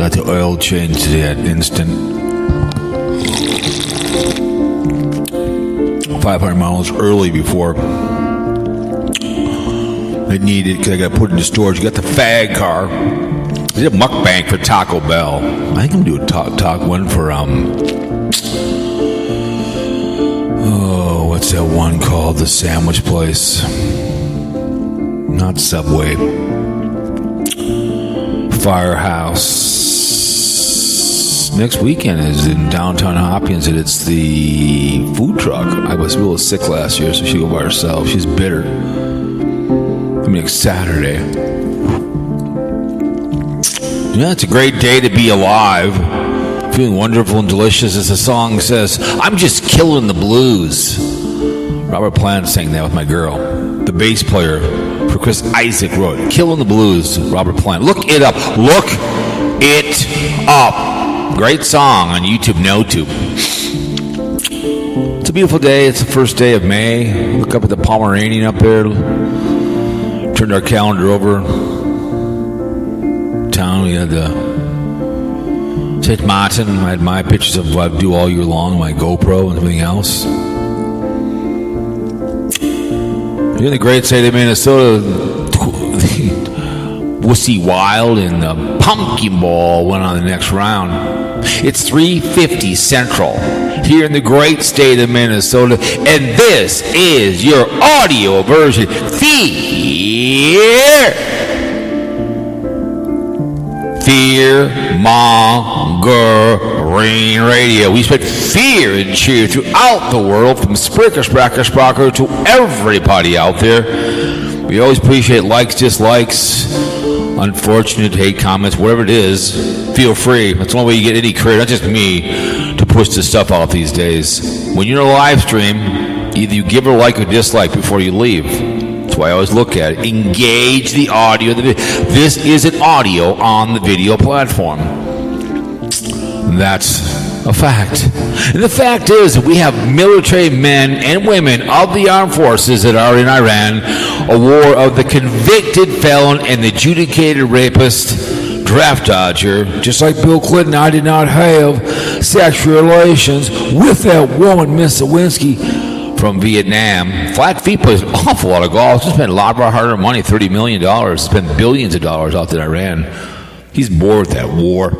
Got the oil change to that instant. 500 miles early before I needed, because I got put into storage. You got the fag car. I did a mukbang for Taco Bell. I think I'm doing talk one for what's that one called? The sandwich place. Not Subway. Firehouse. Next weekend is in downtown Hopkins, and it's the food truck. I was real sick last year, so she go by herself. She's bitter. I mean, it's Saturday. Yeah, it's a great day to be alive. Feeling wonderful and delicious, as the song says. I'm just killing the blues. Robert Plant sang that with my girl. The bass player for Chris Isaac wrote Killing the Blues, Robert Plant. Look it up. Look it up. Great song on YouTube, NoTube. It's a beautiful day. It's the first day of May. Look up at the Pomeranian up there. Turned our calendar over. Town, we had the St. Martin. I had my pictures of what I do all year long, my GoPro and everything else. You're in the great state of Minnesota. Wussy Wild and the Pumpkin Ball went on the next round. It's 3:50 Central here in the great state of Minnesota, and this is your audio version. Fear-mongering radio. We spread fear and cheer throughout the world, from Spreaker to everybody out there. We always appreciate likes, dislikes, unfortunate hate comments, whatever it is. Feel free. That's the only way you get any credit, not just me, to push this stuff out these days. When you're in a live stream, either you give a like or dislike before you leave. That's why I always look at it. Engage the audio. This isn't audio on the video platform. That's a fact. And the fact is that we have military men and women of the armed forces that are in Iran, a war of the convicted felon and the adjudicated rapist, draft dodger. Just like Bill Clinton, I did not have sexual relations with that woman, Miss Lewinsky, from Vietnam. Flat Feet plays an awful lot of golf. Just spent a lot of our hard-earned money, $30 million. Spent billions of dollars out in Iran. He's bored with that war.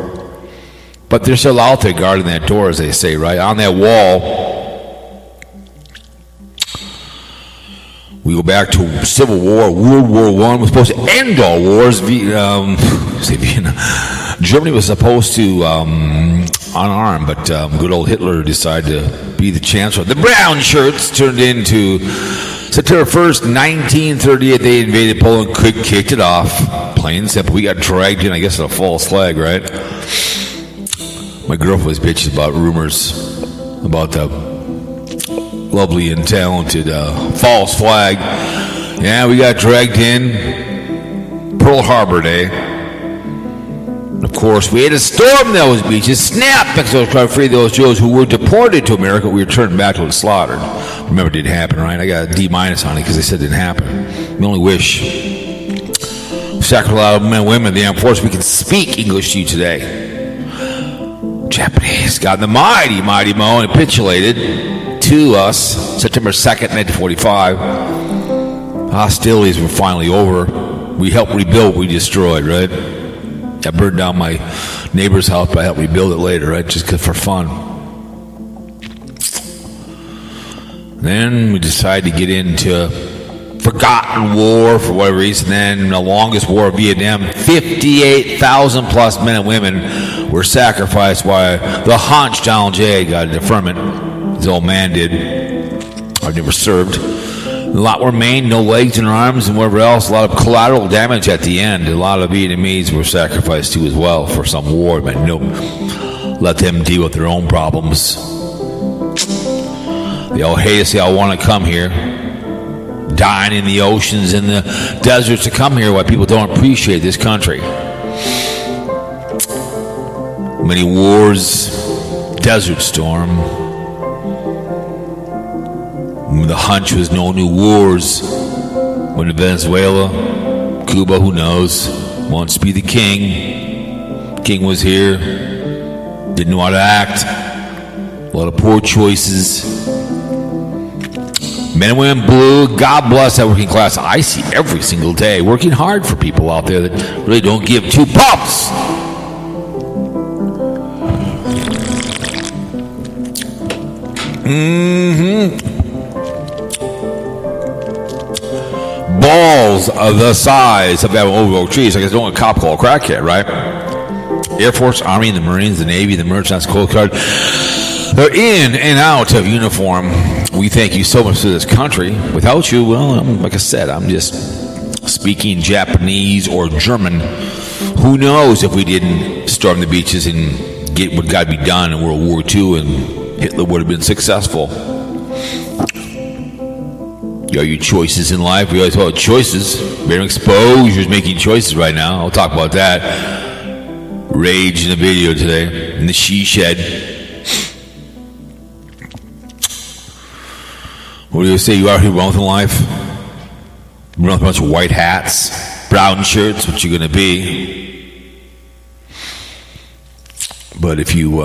But they're still out there guarding that door, as they say, right? On that wall. We go back to Civil War, World War I. We're supposed to end all wars. Germany was supposed to unarm, but good old Hitler decided to be the chancellor. The brown shirts turned into September 1st, 1938. They invaded Poland, kicked it off. Plain and simple. We got dragged in, I guess, in a false flag, right? My girlfriend was bitching about rumors about the lovely and talented false flag. Yeah, we got dragged in. Pearl Harbor Day. Of course, we had to storm those beaches, snap Mexico, try to free those Jews who were deported to America. We were turned back to and slaughtered. Remember, it didn't happen, right? I got a D- on it because they said it didn't happen. We only wish. Sacrifice a lot of men and women, the armed force, we can speak English to you today. Japanese got the mighty Mo and capitulated to us September 2nd, 1945. Hostilities were finally over. We helped rebuild what we destroyed, right? I burned down my neighbor's house, but I helped rebuild it later, right? Just for fun. Then we decided to get into forgotten war for whatever reason. Then the longest war of Vietnam, 58,000 plus men and women were sacrificed while the hunch Donald J. got a deferment. His old man did. I never served. A lot were maimed, no legs and arms and whatever else. A lot of collateral damage at the end. A lot of Vietnamese were sacrificed too as well for some war. But no, let them deal with their own problems. They all hate us. They all want to come here. Dying in the oceans and the deserts to come here. Why people don't appreciate this country. Many wars. Desert Storm. The hunch was no new wars. When in Venezuela, Cuba, who knows, wants to be the king. King was here. Didn't know how to act. A lot of poor choices. Men and women blue, God bless that working class. I see every single day working hard for people out there that really don't give two pumps. Balls of the size of that oak trees. I guess don't want a cop call a crackhead, right? Air Force, Army, the Marines, the Navy, the Merchants, Coast Guard. They're in and out of uniform. We thank you so much for this country. Without you, well, like I said, I'm just speaking Japanese or German. Who knows if we didn't storm the beaches and get what got to be done in World War II and Hitler would have been successful. Are your choices in life? We always talk about choices. Barium Exposure is making choices right now. I'll talk about that. Rage in the video today in the she shed. What do you say? You out here wrong with life? You run with a bunch of white hats, brown shirts, what you gonna be? But if you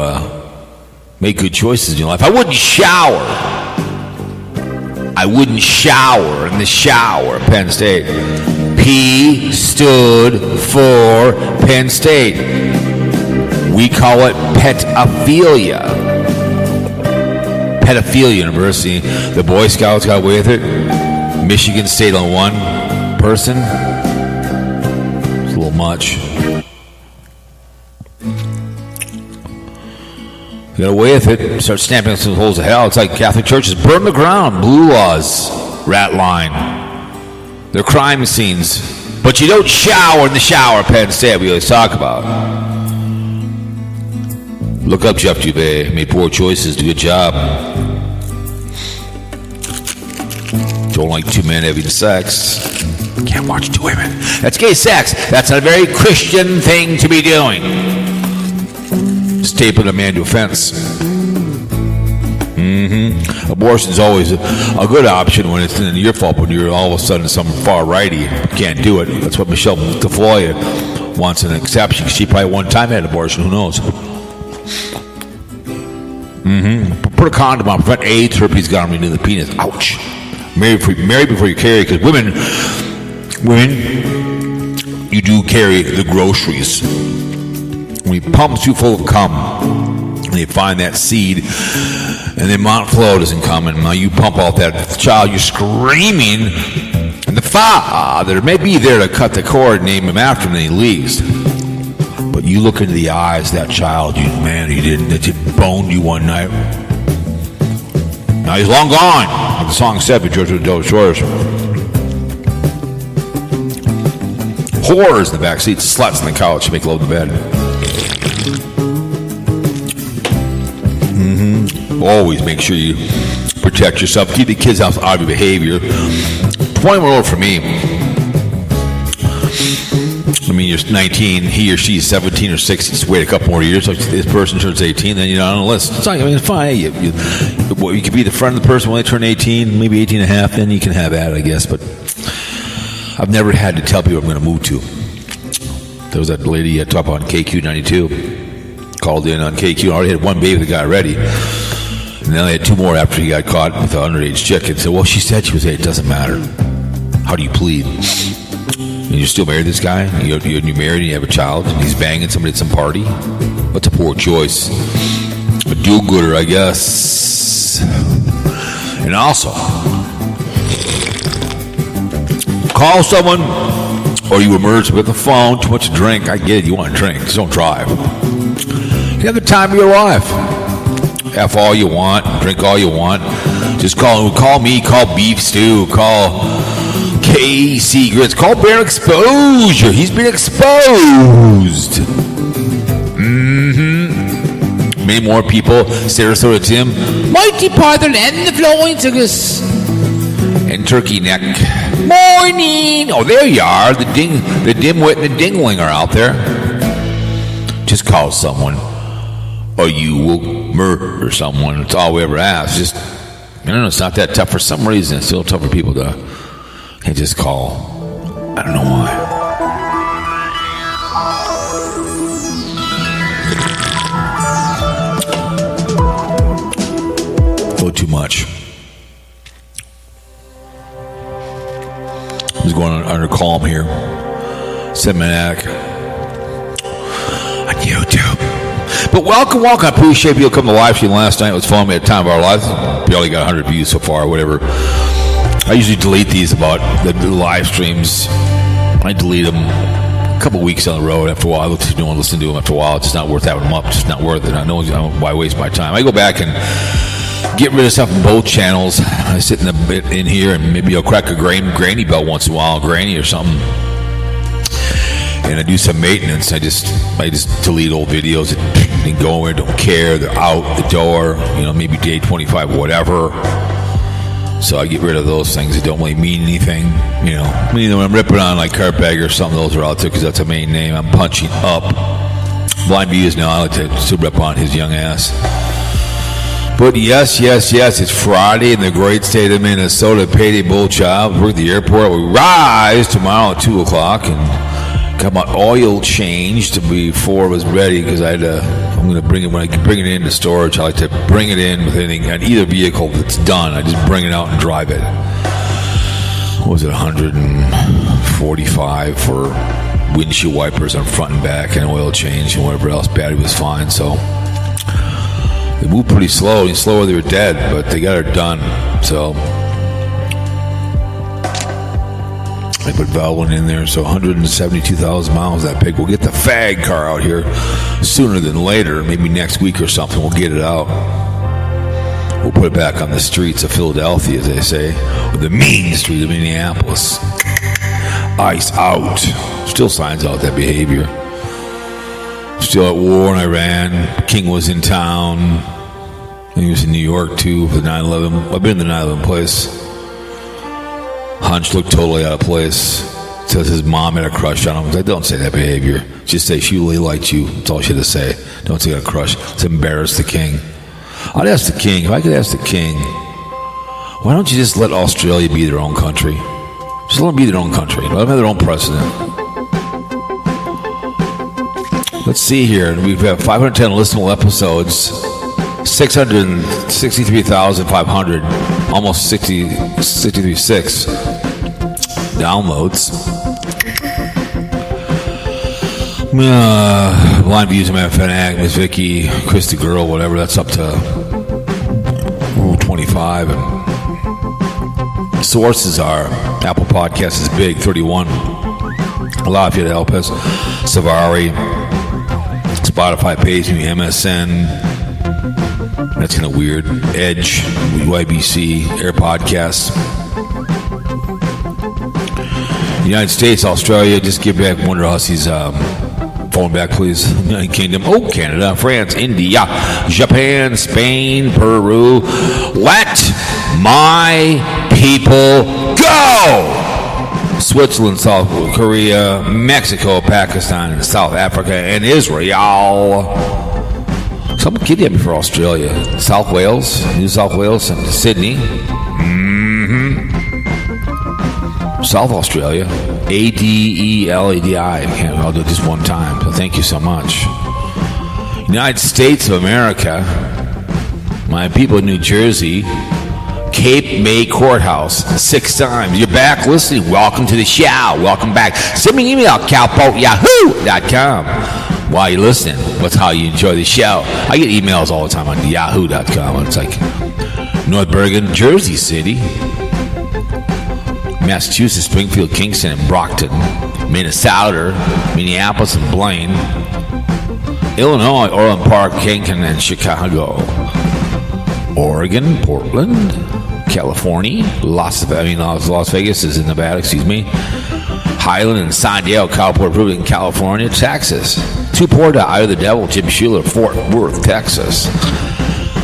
make good choices in your life, I wouldn't shower. I wouldn't shower in the shower at Penn State. P stood for Penn State. We call it pedophilia. Pedophilia University. The Boy Scouts got away with it. Michigan State on one person. It's a little much. Got away with it. Start stamping some holes of hell. It's like Catholic churches. Burn the ground. Blue laws. Rat line. They're crime scenes. But you don't shower in the shower, Penn State. We always talk about. Look up Jeff Dubé. Made poor choices. Do a good job. Don't like two men having sex. Can't watch two women. That's gay sex. That's a very Christian thing to be doing. Stapling a man to a fence. Abortion's always a good option when it's your fault, when you're all of a sudden some far righty. You can't do it. That's what Michelle DeFloy wants an exception. She probably one time had an abortion. Who knows? Put a condom on. Prevent AIDS, herpes, gonorrhea in the penis. Ouch. Marry before you carry, because women, you do carry the groceries. When you pump too full of cum, and you find that seed, and then Mount Flow doesn't come, and now you pump out that child, you're screaming, and the father may be there to cut the cord, name him after him, and he leaves. But you look into the eyes of that child, that he boned you one night. Now he's long gone, like the song said by George Adele Shores. Whores in the back seats, sluts on the couch, make love in bed. Always make sure you protect yourself. Keep the kids out of your behavior. 21-year-old for me. I mean, you're 19, he or she is 17 or 16. Just wait a couple more years. So this person turns 18, then you're on the list. It's not, it's fine. You can be the friend of the person when they turn 18, maybe 18 and a half, then you can have that, I guess. But I've never had to tell people I'm going to move to. There was that lady I talked about on KQ92. Called in on KQ. I already had one baby that got ready. And then I had two more after he got caught with an underage chick. And said, well, she said she was 8. It doesn't matter. How do you plead? And you're still married to this guy? You're married and you have a child and he's banging somebody at some party? What's a poor choice? A do-gooder, I guess. And also, call someone or you emerge with a phone, too much to drink. I get it. You want to drink. Just don't drive. You have the time of your life. F all you want, drink all you want. Just call me, call Beef Stew, call KC Grits, call Barium Exposure. He's been exposed. Many more people. Sarasota Tim, mighty pardon and the flowing circus. And Turkey Neck. Morning. Oh, there you are. The dimwit and the dingling are out there. Just call someone. Or you will murder someone. It's all we ever ask. Just, it's not that tough for some reason. It's still tough for people to just call. I don't know why. much. I was going under calm here. Fanatic on YouTube. But welcome. I appreciate people coming to the live stream last night. It was fun. We had time of our lives. Barely got 100 views so far, whatever. I usually delete these about the live streams. I delete them a couple weeks down the road. After a while, I don't want to listen to them after a while. It's just not worth having them up. It's just not worth it. I know why waste my time. I go back and get rid of stuff on both channels. I sit in here and maybe I'll crack a granny belt once in a while, granny or something. And I do some maintenance. I just delete old videos and go in, don't care. They're out the door, maybe day 25, whatever. So I get rid of those things that don't really mean anything. When I'm ripping on like Cartbag or something, those are out there because that's a main name. I'm punching up. BlindViews now, I like to rip on his young ass. But yes, it's Friday in the great state of Minnesota. Payday bull job. We're at the airport. We rise tomorrow at 2 o'clock and got my oil changed before it was ready because I'm going to bring it when I bring it into storage. I like to bring it in with anything on either vehicle that's done. I just bring it out and drive it. What was it, 145 for windshield wipers on front and back and oil change and whatever else. Battery was fine, so they moved pretty slow. Slower they were dead, but they got it done. So I put Valvoline in there, so 172,000 miles that big. We'll get the fag car out here sooner than later, maybe next week or something. We'll get it out. We'll put it back on the streets of Philadelphia, as they say, or the mean street of Minneapolis. Ice out. Still signs out that behavior. Still at war in Iran. King was in town. He was in New York too for the 9/11. I've been in the 9/11 place. Hunch looked totally out of place. Says his mom had a crush on him. I was like, don't say that behavior. Just say she really liked you. That's all she had to say. Don't say a crush. Let's embarrass the king. I'd ask the king, if I could ask the king, why don't you just let Australia be their own country? Just let them be their own country. Let them have their own president. Let's see here. We've had 510 listenable episodes, 663,500, almost 63.6 downloads. BlindViews, Fanatic, Miss Vicky, Chris the Girl, whatever. That's up to 25. And sources are Apple Podcasts is big, 31. A lot of you to help us. Savari, Spotify page me, MSN. That's kind of weird. Edge, UIBC, Air Podcasts. United States, Australia, just give back Wonder Hussey's phone back, please. United Kingdom, Canada, France, India, Japan, Spain, Peru. Let my people go! Switzerland, South Korea, Mexico, Pakistan, and South Africa, and Israel. Someone kid me for Australia. South Wales, New South Wales, and Sydney. South Australia. Adeladi. I'll do it just one time, so thank you so much. United States of America. My people in New Jersey. Cape May Courthouse, 6 times. You're back listening. Welcome to the show. Welcome back. Send me an email, cowpote@yahoo.com. While you're listening, what's how you enjoy the show. I get emails all the time on yahoo.com. It's like North Bergen, Jersey City, Massachusetts, Springfield, Kingston, and Brockton, Minnesota, Minneapolis, and Blaine, Illinois, Orland Park, Canton, and Chicago, Oregon, Portland, California, Las Vegas is in Nevada, Highland and San Diego, Cowpote, in California, Texas, Tuporta, Eye of the Devil, Jim Schuler, Fort Worth, Texas,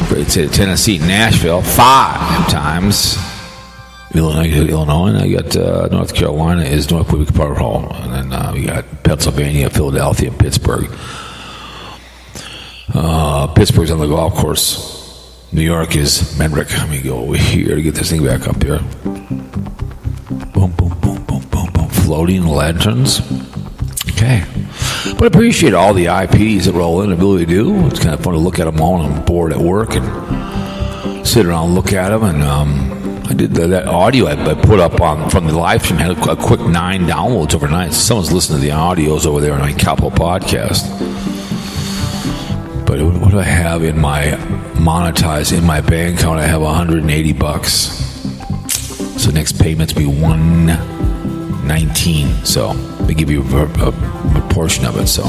Great State of Tennessee, Nashville, 5 times, Illinois, and I got North Carolina is North Quebec Park Hall, and then we got Pennsylvania, Philadelphia, and Pittsburgh. Pittsburgh's on the golf course. New York is Menrick. Let me go over here to get this thing back up here. Boom, boom, boom, boom, boom, boom. Floating lanterns. Okay. But I appreciate all the IPs that roll in. I really do. It's kind of fun to look at them all when I'm bored at work and sit around and look at them, and I did that audio I put up from the live stream, had a quick 9 downloads overnight. Someone's listening to the audios over there on my Cowpote podcast. But what do I have in my monetized in my bank account? I have $180. So next payments be $119. So they give you a portion of it. So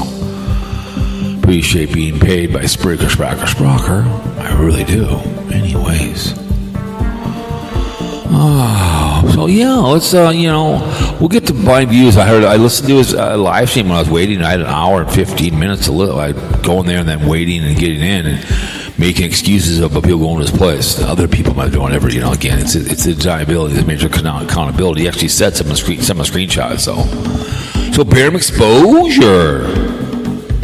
appreciate being paid by Spreaker. I really do. Anyways. So yeah, let's we'll get to BlindViews. I listened to his live stream when I was waiting. I had an hour and 15 minutes to live. I'd go in there and then waiting and getting in and making excuses about people going to his place. Other people might do whatever. Again, it's the deniability, the major accountability. He actually said some screenshots. So Barium exposure.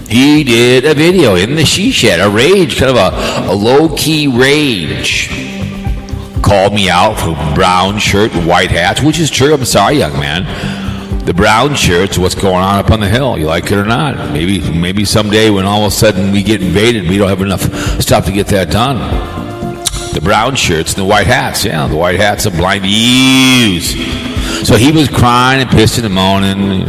He did a video in the she shed, a rage, kind of a low-key rage. Called me out for brown shirt and white hats, which is true. I'm sorry, young man. The brown shirts, what's going on up on the hill? You like it or not? Maybe someday when all of a sudden we get invaded, we don't have enough stuff to get that done. The brown shirts and the white hats. Yeah, the white hats of BlindViews. So he was crying and pissing and moaning.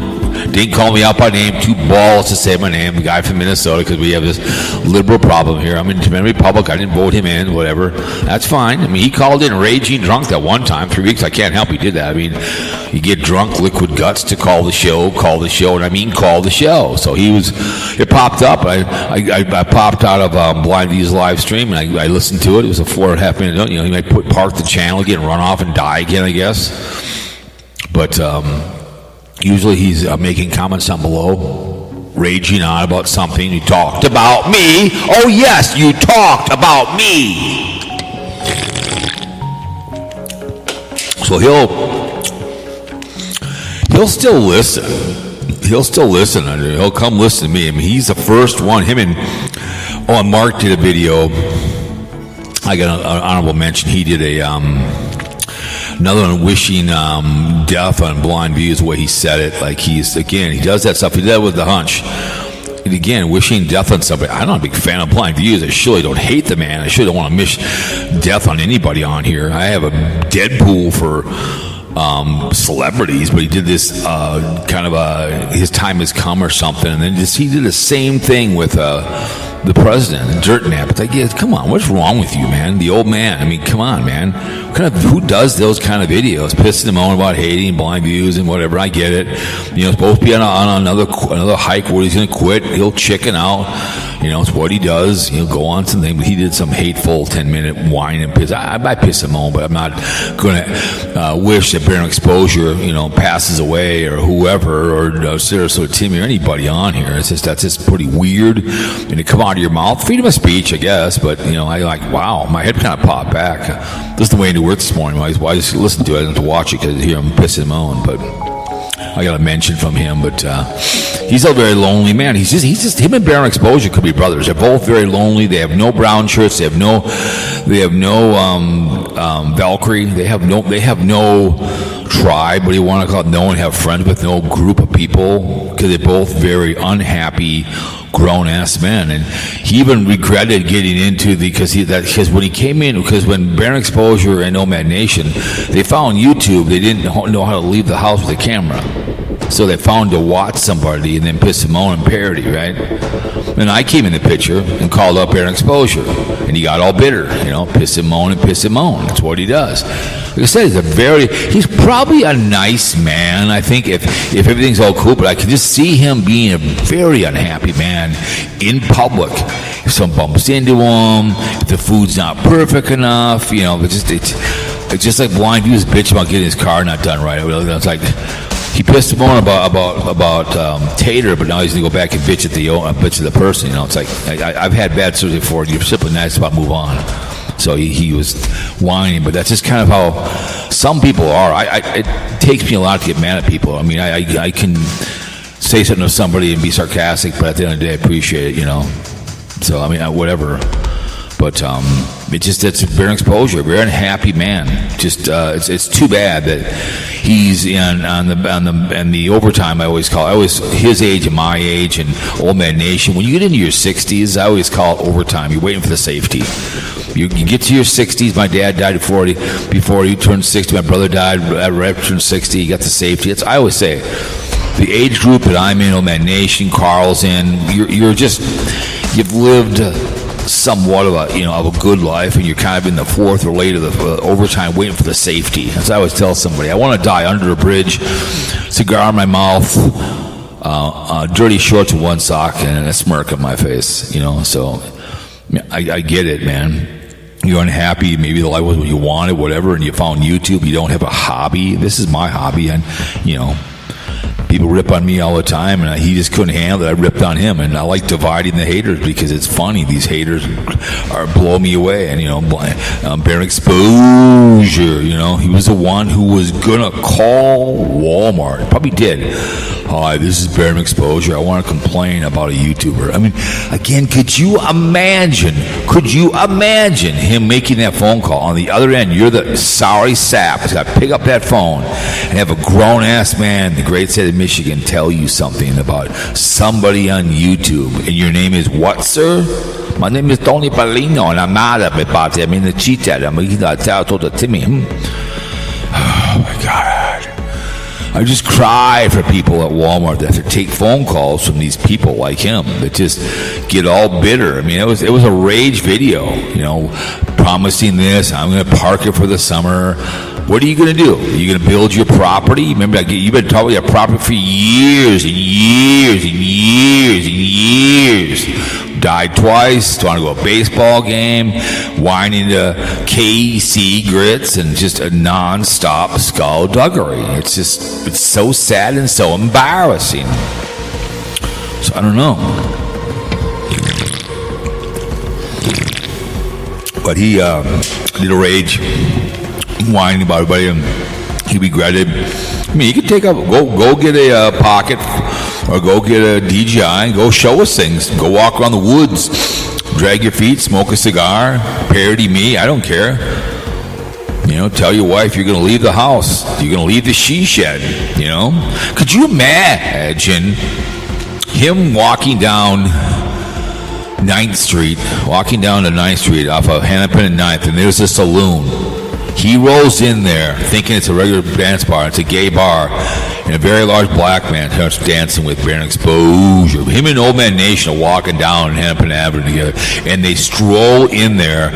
Didn't call me out by name, too balls to say my name, the guy from Minnesota, because we have this liberal problem here. I'm in the Dominican Republic, I didn't vote him in, whatever. That's fine. I mean, he called in raging drunk that one time, 3 weeks, I can't help he did that. I mean, you get drunk, liquid guts to call the show, and I mean call the show. So it popped up. I popped out of BlindViews live stream, and I listened to it. It was a 4.5 minute, he might park the channel, get run off and die again, I guess. But, usually he's making comments down below, raging on about something. You talked about me. Oh, yes, you talked about me. So he'll still listen. He'll still listen. He'll come listen to me. I mean, he's the first one. And Mark did a video. I got an honorable mention. He did another one wishing death on BlindViews, the way he said it. Like he does that stuff. He did that with the hunch. And again, wishing death on somebody. I'm not a big fan of BlindViews. I surely don't hate the man. I surely don't want to wish death on anybody on here. I have a Deadpool for celebrities, but he did this his time has come or something. And then he did the same thing with the president, Dirt Nap. It's like, yeah, come on, what's wrong with you, man? The old man. I mean, come on, man. Who does those kind of videos? Pissing him on about hating BlindViews and whatever. I get it. It's supposed to be on another hike where he's going to quit. He'll chicken out. It's what he does. He'll go on something, but he did some hateful 10-minute whine and piss. I piss him on, but I'm not going to wish that Barium exposure, passes away or whoever, or Sarasota Timmy or anybody on here. That's just pretty weird. And to come out of your mouth, freedom of speech, I guess. But wow, my head kind of popped back. This is the way into work this morning. I just listen to it and to watch it because I hear him pissing him on. But I got a mention from him, but he's a very lonely man. He's just him and Barium exposure could be brothers. They're both very lonely. They have no brown shirts. They have no Valkyrie. They have no tribe. What do you want to call it? No one have friends with, no group of people, because they're both very unhappy grown-ass men. And he even regretted getting into because when he came in, because when Barium exposure and Nomad Nation, they found YouTube, they didn't know how to leave the house with a camera. So they found to watch somebody and then piss him on and parody, right? And I came in the picture and called up Barium exposure, and he got all bitter, piss him on and piss him on. That's what he does. Like I said, he's probably a nice man. I think if everything's all cool, but I can just see him being a very unhappy man in public. If someone bumps into him, if the food's not perfect enough, it's just like BlindViews bitch about getting his car not done right. It's like he pissed him on about Tater, but now he's gonna go back and bitch at the person. It's like I've had bad surgery before, and you're simply nice about move on. So he was whining, but that's just kind of how some people are. It takes me a lot to get mad at people. I mean, I can say something to somebody and be sarcastic, but at the end of the day, I appreciate it. So I mean, whatever. But it's Barium exposure, a very unhappy man. Just it's too bad that he's on the overtime. I always his age and my age and old man nation. When you get into your 60s, I always call it overtime. You're waiting for the safety. You get to your 60s. My dad died at 40. Before he turned 60, my brother died right after turned 60. He got the safety. I always say, the age group that I'm in, Nomad Nation, Carl's in, you've lived somewhat of a good life, and you're kind of in the fourth or late of the overtime waiting for the safety. As I always tell somebody, I want to die under a bridge, cigar in my mouth, dirty shorts with one sock, and a smirk on my face. So I get it, man. You're unhappy, maybe the life was what you wanted, whatever, and you found YouTube. You don't have a hobby. This is my hobby, and people rip on me all the time, and he just couldn't handle it. I ripped on him, and I like dividing the haters because it's funny. These haters are blowing me away, and bare exposure. He was the one who was gonna call Walmart. Probably did. Hi, this is Barium Exposure. I want to complain about a YouTuber. I mean, again, could you imagine him making that phone call? On the other end, you're the sorry sap who's got to pick up that phone and have a grown-ass man in the great state of Michigan tell you something about somebody on YouTube. And your name is what, sir? My name is Tony Palino, and I'm not a party. I mean, the cheetah. I'm going to tell Timmy. Oh, my God. I just cry for people at Walmart that have to take phone calls from these people like him that just get all bitter. I mean, it was a rage video, promising this. I'm going to park it for the summer. What are you going to do? Are you going to build your property? Remember, you've been talking about your property for years and years and years and years. Died twice, want to go to a baseball game, whining to KC grits, and just a non-stop skullduggery. It's so sad and so embarrassing. So I don't know. But he did a rage, whining about everybody, and he regretted. I mean, you could go get a pocket, or go get a DJI and go show us things. Go walk around the woods, drag your feet, smoke a cigar, parody me. I don't care. Tell your wife you're going to leave the house. You're going to leave the she shed. Could you imagine him walking down 9th Street off of Hennepin and 9th, and there's a saloon. He rolls in there thinking it's a regular dance bar. It's a gay bar. And a very large black man starts dancing with Barium Exposure. Him and Old Man Nation are walking down Hennepin Avenue together. And they stroll in there,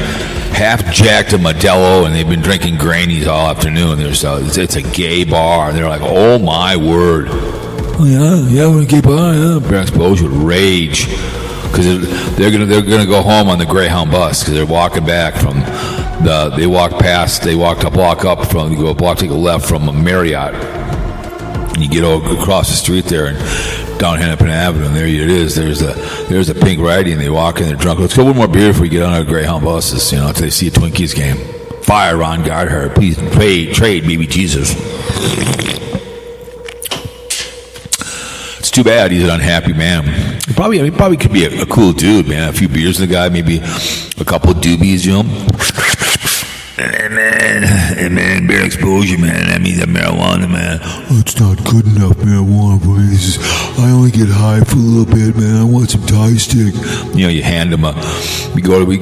half jacked to Modelo, and they've been drinking Grannies all afternoon. It's a gay bar. And they're like, oh, my word. Oh, yeah, we're a gay bar. Yeah. Barium Exposure would rage. Because they're gonna go home on the Greyhound bus because they're walking back from they walked a block up from, you go a block, take a left from a Marriott. And you get across the street there and down Hennepin Avenue, and there it is. There's a pink riding, and they walk in, they're drunk. Let's go one more beer before we get on our Greyhound buses, until they see a Twinkies game. Fire Ron Gardner, please trade baby Jesus. It's too bad he's an unhappy man. He probably could be a cool dude, man. A few beers in the guy, maybe a couple of doobies, Hey man, Barium Exposure, man. That means that marijuana, man. Oh, it's not good enough marijuana for me. I only get high for a little bit, man. I want some Thai stick. You hand him we go over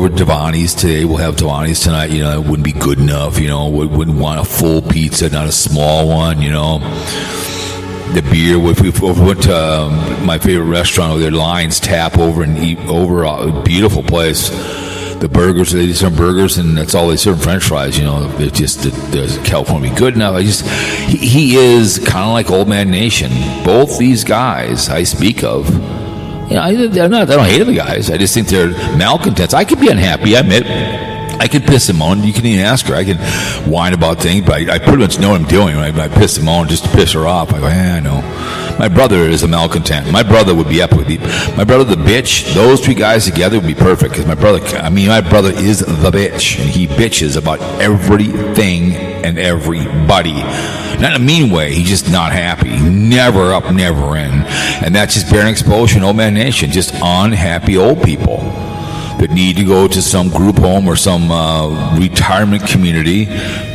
to Devani's today. We'll have Devani's tonight. It wouldn't be good enough. Wouldn't want a full pizza, not a small one. The beer. If we went to my favorite restaurant over there, Lions Tap, over and eat over a beautiful place. The burgers, they serve burgers, and that's all they serve. French fries, they're just, does California good enough? He is kind of like Old Man Nation. Both these guys I speak of, I don't hate the guys. I just think they're malcontents. I could be unhappy, I admit. I could piss him on. You can even ask her. I can whine about things, but I pretty much know what I'm doing when I piss him on just to piss her off. I go, I know. My brother is a malcontent. My brother would be up with me. My brother, the bitch, those three guys together would be perfect. Because my brother is the bitch. And he bitches about everything and everybody. Not in a mean way. He's just not happy. Never up, never in. And that's just Barium Exposure and Old Man Nation. Just unhappy old people that need to go to some group home or some retirement community,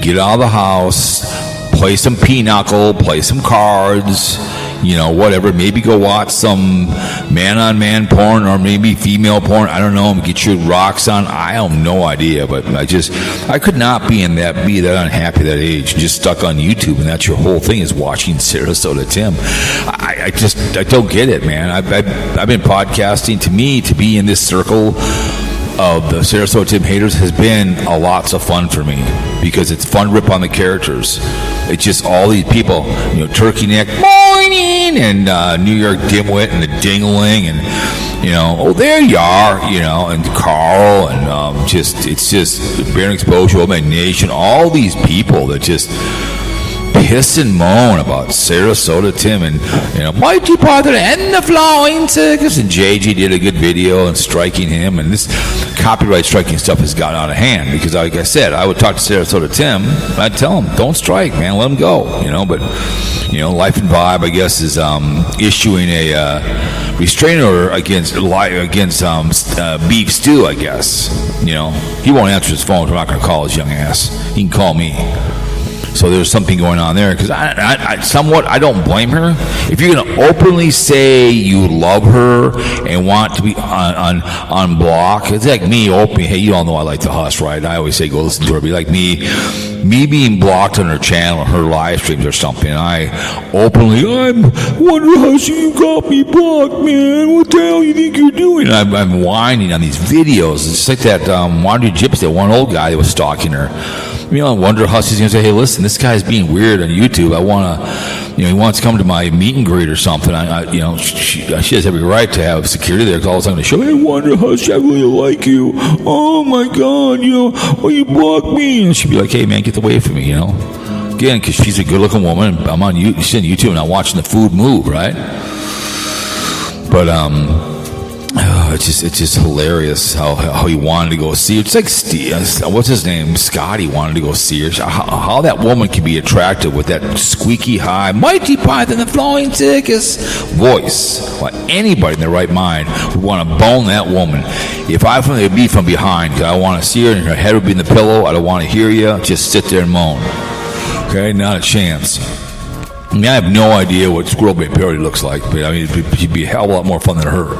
get out of the house, play some pinochle, play some cards, whatever. Maybe go watch some man-on-man porn or maybe female porn. I don't know. Get your rocks on. I have no idea, but I could not be that unhappy at that age, just stuck on YouTube, and that's your whole thing is watching Sarasota Tim. I don't get it, man. I've been podcasting. To me, to be in this circle of the Sarasota Tim haters has been a lots of fun for me because it's fun to rip on the characters. It's just all these people, Turkey Neck, morning, and New York Dimwit, and the Dingling, and there you are, and Carl, and it's just Bear Exposure, Old Man Nation, all these people that just piss and moan about Sarasota Tim and Mighty Father and the Flying Circus, and JG did a good video and striking him, and this copyright striking stuff has gotten out of hand because, like I said, I would talk to Sarasota Tim, I'd tell him, don't strike, man, let him go, but Life and Vibe, I guess, is issuing a restraining order against Beef Stew, I guess. He won't answer his phone, so I'm not going to call his young ass. He can call me. So there's something going on there because I don't blame her. If you're going to openly say you love her and want to be on block, it's like me opening. Hey, you all know I like the Huss, right? I always say go listen to her. Be like me being blocked on her channel, her live streams or something. I openly, Wonder Huss, you got me blocked, man. What the hell you think you're doing? I'm whining on these videos. It's just like that Wandering Gypsy, that one old guy that was stalking her. Wonder Huss is going to say, hey, listen, this guy's being weird on YouTube. I want to, he wants to come to my meet and greet or something. She has every right to have security there because all of a sudden they show, hey, Wonder Huss, I really like you. Oh, my God, well, you blocked me. And she'd be like, hey, man, get away from me, Again, because she's a good-looking woman. I'm on YouTube, she's on YouTube and I'm watching the food move, right? But, it's just hilarious how he wanted to go see her. It's like what's his name? Scotty wanted to go see her. How that woman can be attractive with that squeaky high, Mighty Python, the Flying Circus voice. Well, anybody in their right mind would want to bone that woman. If I would be from behind, because I want to see her and her head would be in the pillow, I don't want to hear you. Just sit there and moan. Okay, not a chance. I have no idea what Squirrel Bay Parody looks like, but she'd be a hell of a lot more fun than her,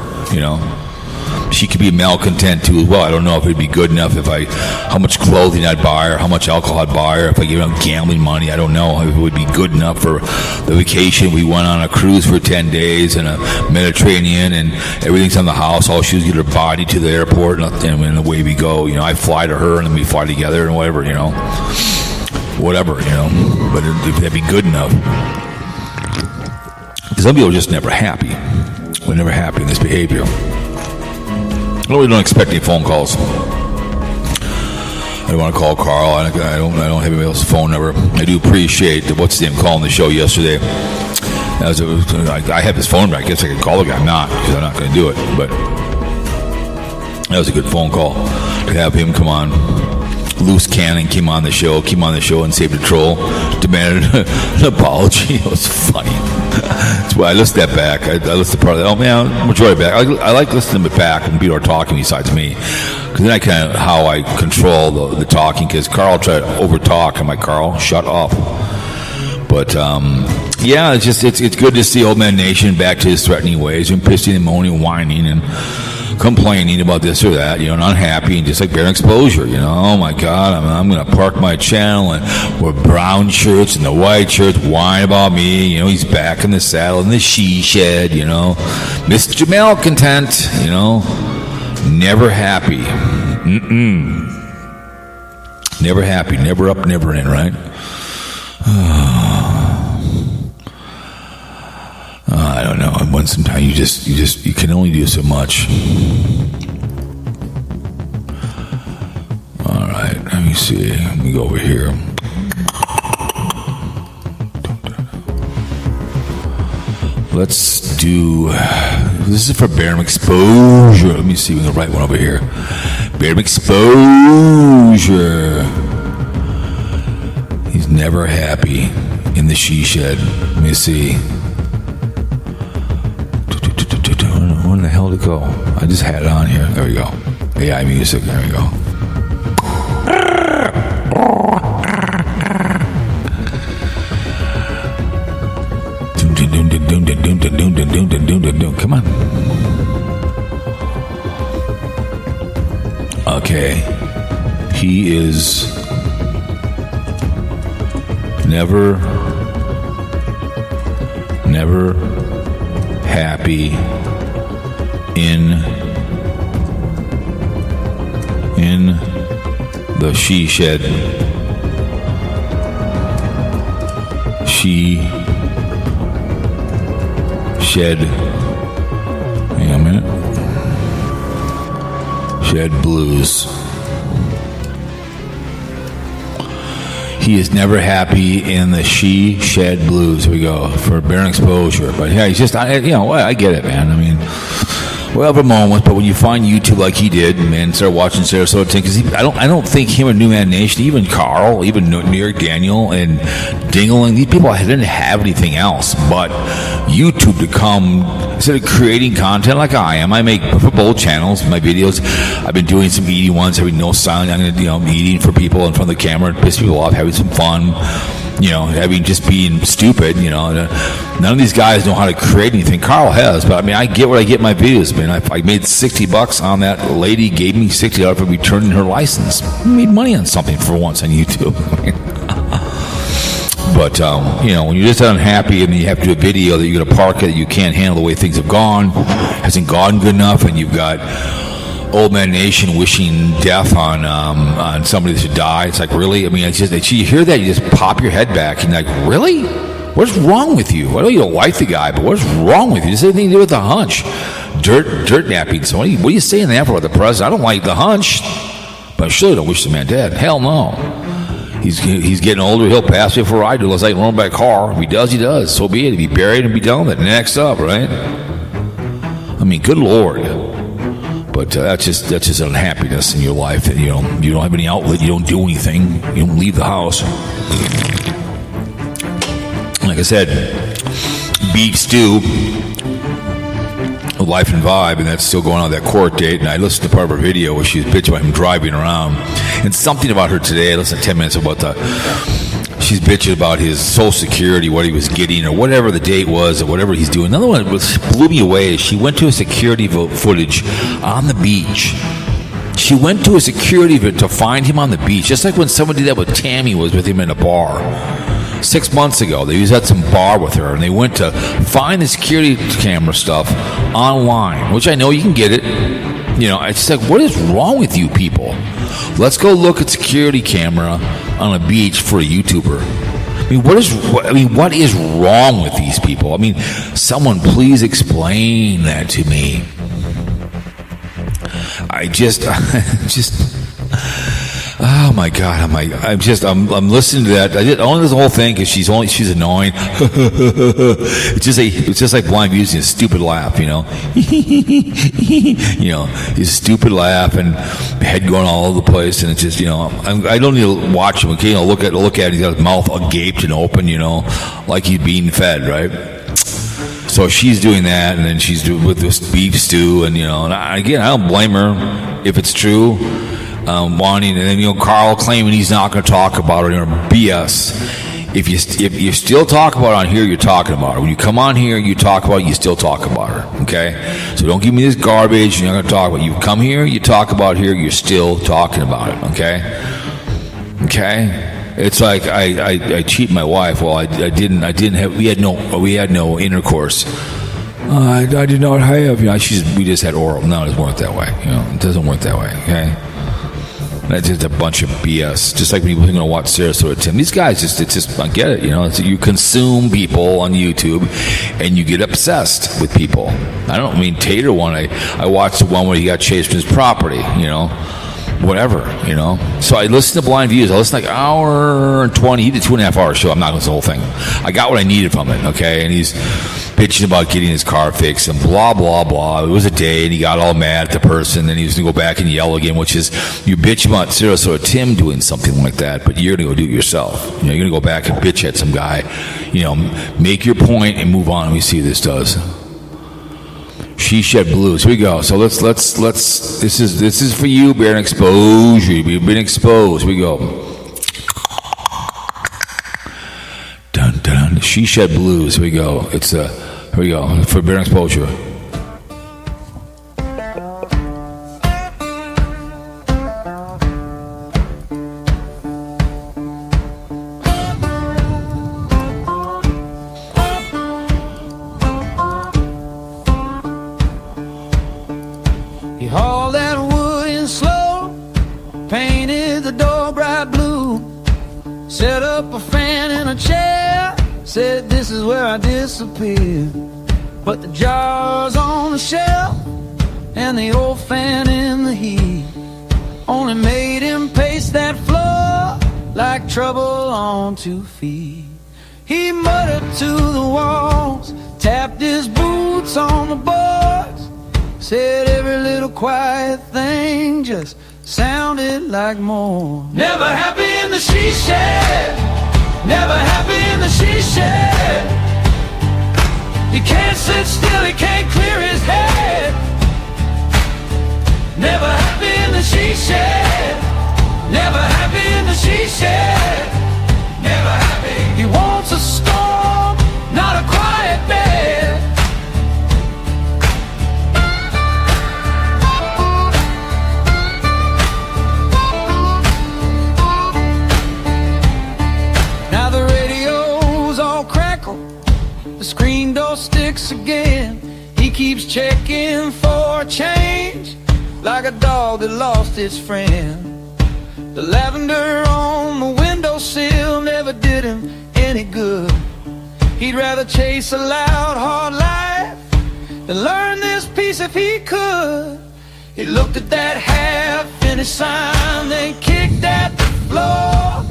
She could be malcontent too as well. I don't know if it'd be good enough how much clothing I'd buy her, how much alcohol I'd buy her, if I give her gambling money. I don't know if it would be good enough for the vacation. We went on a cruise for 10 days in a Mediterranean and everything's on the house. All she was get her body to the airport and away we go. I fly to her and then we fly together and whatever, whatever, but if that'd be good enough. Some people are just never happy. We're never happy in this behavior. I really don't expect any phone calls. I don't want to call Carl. I don't have anybody else's phone number. I do appreciate what's his name calling the show yesterday. I have his phone number. I guess I could call the guy. I'm not, because I'm not going to do it. But that was a good phone call to have him come on. Loose Cannon came on the show and saved a troll, demanded an apology. It was funny. That's why I listened to that back. I listened to part of that. Oh, man, I'm enjoying it back. I like listening to it back when people are talking besides me. Because then I kind of, how I control the talking. Because Carl tried to over-talk. I'm like, Carl, shut up. But, yeah, it's good to see Old Man Nation back to his threatening ways and pissing and moaning and whining and complaining about this or that, and unhappy, and just like Bear Exposure, oh my God, I'm going to park my channel and wear brown shirts and the white shirts, whine about me, he's back in the saddle in the she shed, Mr. Malcontent, never happy. Never happy, never up, never in, right? I don't know. Once sometimes you can only do so much. All right, let me see. Let me go over here. Let's do. This is for Barium Exposure. Let me see. We can write one over here. Barium Exposure. He's never happy in the she shed. Let me see. Where the hell did it go? I just had it on here. There we go. AI music. There we go. Come on. Okay. He is never happy in the she shed. Hang on a minute. Shed blues. He is never happy in the she shed blues. Here we go for bearing exposure. But yeah, he's just, I get it, man. I mean, well, for moments, but when you find YouTube like he did, man, start watching Sarasota, because I don't think him and Nomadic Nation, even Carl, even Near Daniel and Dingling, these people didn't have anything else but YouTube to come. Instead of creating content like I am, I make for both channels, my videos. I've been doing some eating ones, having no sound. I'm eating for people in front of the camera, piss people off, having some fun. Just being stupid. None of these guys know how to create anything. Carl has, but I mean, I get what I get in my videos, man. I made $60 on that lady, gave me $60 for returning her license. I made money on something for once on YouTube. But, when you're just unhappy and you have to do a video that you're going to park it, you can't handle the way things have gone, hasn't gone good enough, and you've got Old Man Nation wishing death on somebody that should die. It's like, really? I mean, it's just, you hear that, you just pop your head back and you're like, really? What's wrong with you? I know you don't like the guy, but what's wrong with you? This has anything to do with the hunch. Dirt napping. So what are you saying that for the president? I don't like the hunch, but I surely don't wish the man dead. Hell no. He's getting older. He'll pass me before I do. Unless I can run by a car. If he does, he does. So be it. If he buried and be done with it. Next up, right? I mean, good Lord. But that's just unhappiness in your life that you don't have any outlet. You don't do anything. You don't leave the house. Like I said, beef stew. Life and Vibe, and that's still going on, that court date. And I listened to part of her video where she's bitching about him driving around, and something about her today. I listened to 10 minutes about she's bitching about his Social Security, what he was getting, or whatever the date was, or whatever he's doing. Another one that blew me away is she went to a security footage on the beach. She went to a security to find him on the beach, just like when someone did that with Tammy, was with him in a bar 6 months ago. They was at some bar with her, and they went to find the security camera stuff online, which I know you can get it. It's just like, what is wrong with you people? Let's go look at security camera on a beach for a YouTuber. What is wrong with these people? I mean, someone please explain that to me. Oh my God! I'm listening to that. I only the whole thing because she's annoying. It's just like BlindViews, a stupid laugh, his stupid laugh and head going all over the place, and it's just I don't need to watch him. Okay, look at him. He's got his mouth gaped and open, like he's being fed, right? So she's doing that, and then she's doing with this beef stew, and I don't blame her if it's true. Wanting, and then Carl claiming he's not going to talk about it, or BS. If you still talk about it on here, you're talking about it. When you come on here, you talk about it, you still talk about it. Okay, so don't give me this garbage. You're not going to talk about it. You come here, you talk about it here, you're still talking about it. Okay. It's like I cheat my wife. Well, I didn't have. We had no intercourse. I did not have. We just had oral. No, it doesn't work that way. It doesn't work that way. Okay. That's just a bunch of BS. Just like when you're going to watch Sarasota Tim. These guys I get it. You consume people on YouTube and you get obsessed with people. I don't mean Tater one. I watched the one where he got chased from his property, whatever, So I listened to BlindViews. I listened like an hour and 20. He did 2.5 hours show. I'm not going to the whole thing. I got what I needed from it, okay? And he's bitching about getting his car fixed and blah, blah, blah. It was a day, and he got all mad at the person. Then he was going to go back and yell again, which is, you bitch about Sarasota Tim doing something like that, but you're going to go do it yourself. You're going to go back and bitch at some guy. Make your point and move on. We see what this does. She Shed Blues. Here we go. So let's. This is for you, bearing exposure. You've been exposed. Here we go. Dun dun. She Shed Blues. Here we go. It's her Here we go, for Barium exposure. He hauled that wood in slow, painted the door bright blue, set up a fan in a chair, said this is where I disappear. Put the jars on the shelf and the old fan in the heat, only made him pace that floor like trouble on 2 feet. He muttered to the walls, tapped his boots on the boards, said every little quiet thing just sounded like more. Never happy in the she shed, never happy in the she shed. He can't sit still, he can't clear his head. Never happy in the she shed, never happy in the she shed. Never happy. He wants a storm, not a quiet bed. Now the radio's all crackled, the screen door sticks again. He keeps checking for a change, like a dog that lost its friend. The lavender on the windowsill never did him any good. He'd rather chase a loud, hard life than learn this piece if he could. He looked at that half-finished sign, then kicked at the floor.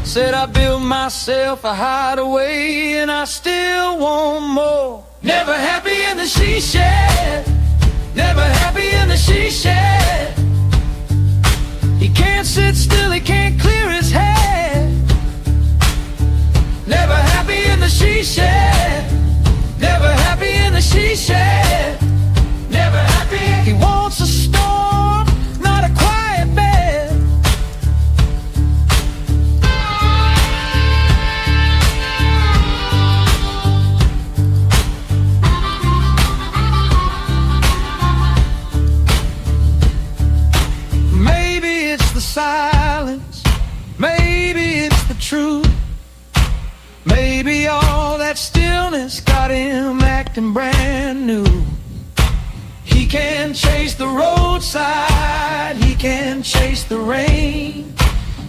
Said I built myself a hideaway and I still want more. Never happy in the she shed, never happy in the she shed. He can't sit still, he can't clear his head. Never happy in the she shed, never happy in the she shed. Never happy. He wants a storm, not a quiet bed. Maybe it's the silence, maybe it's the truth, maybe all that stillness got him acting brand new. He can chase the roadside, he can chase the rain,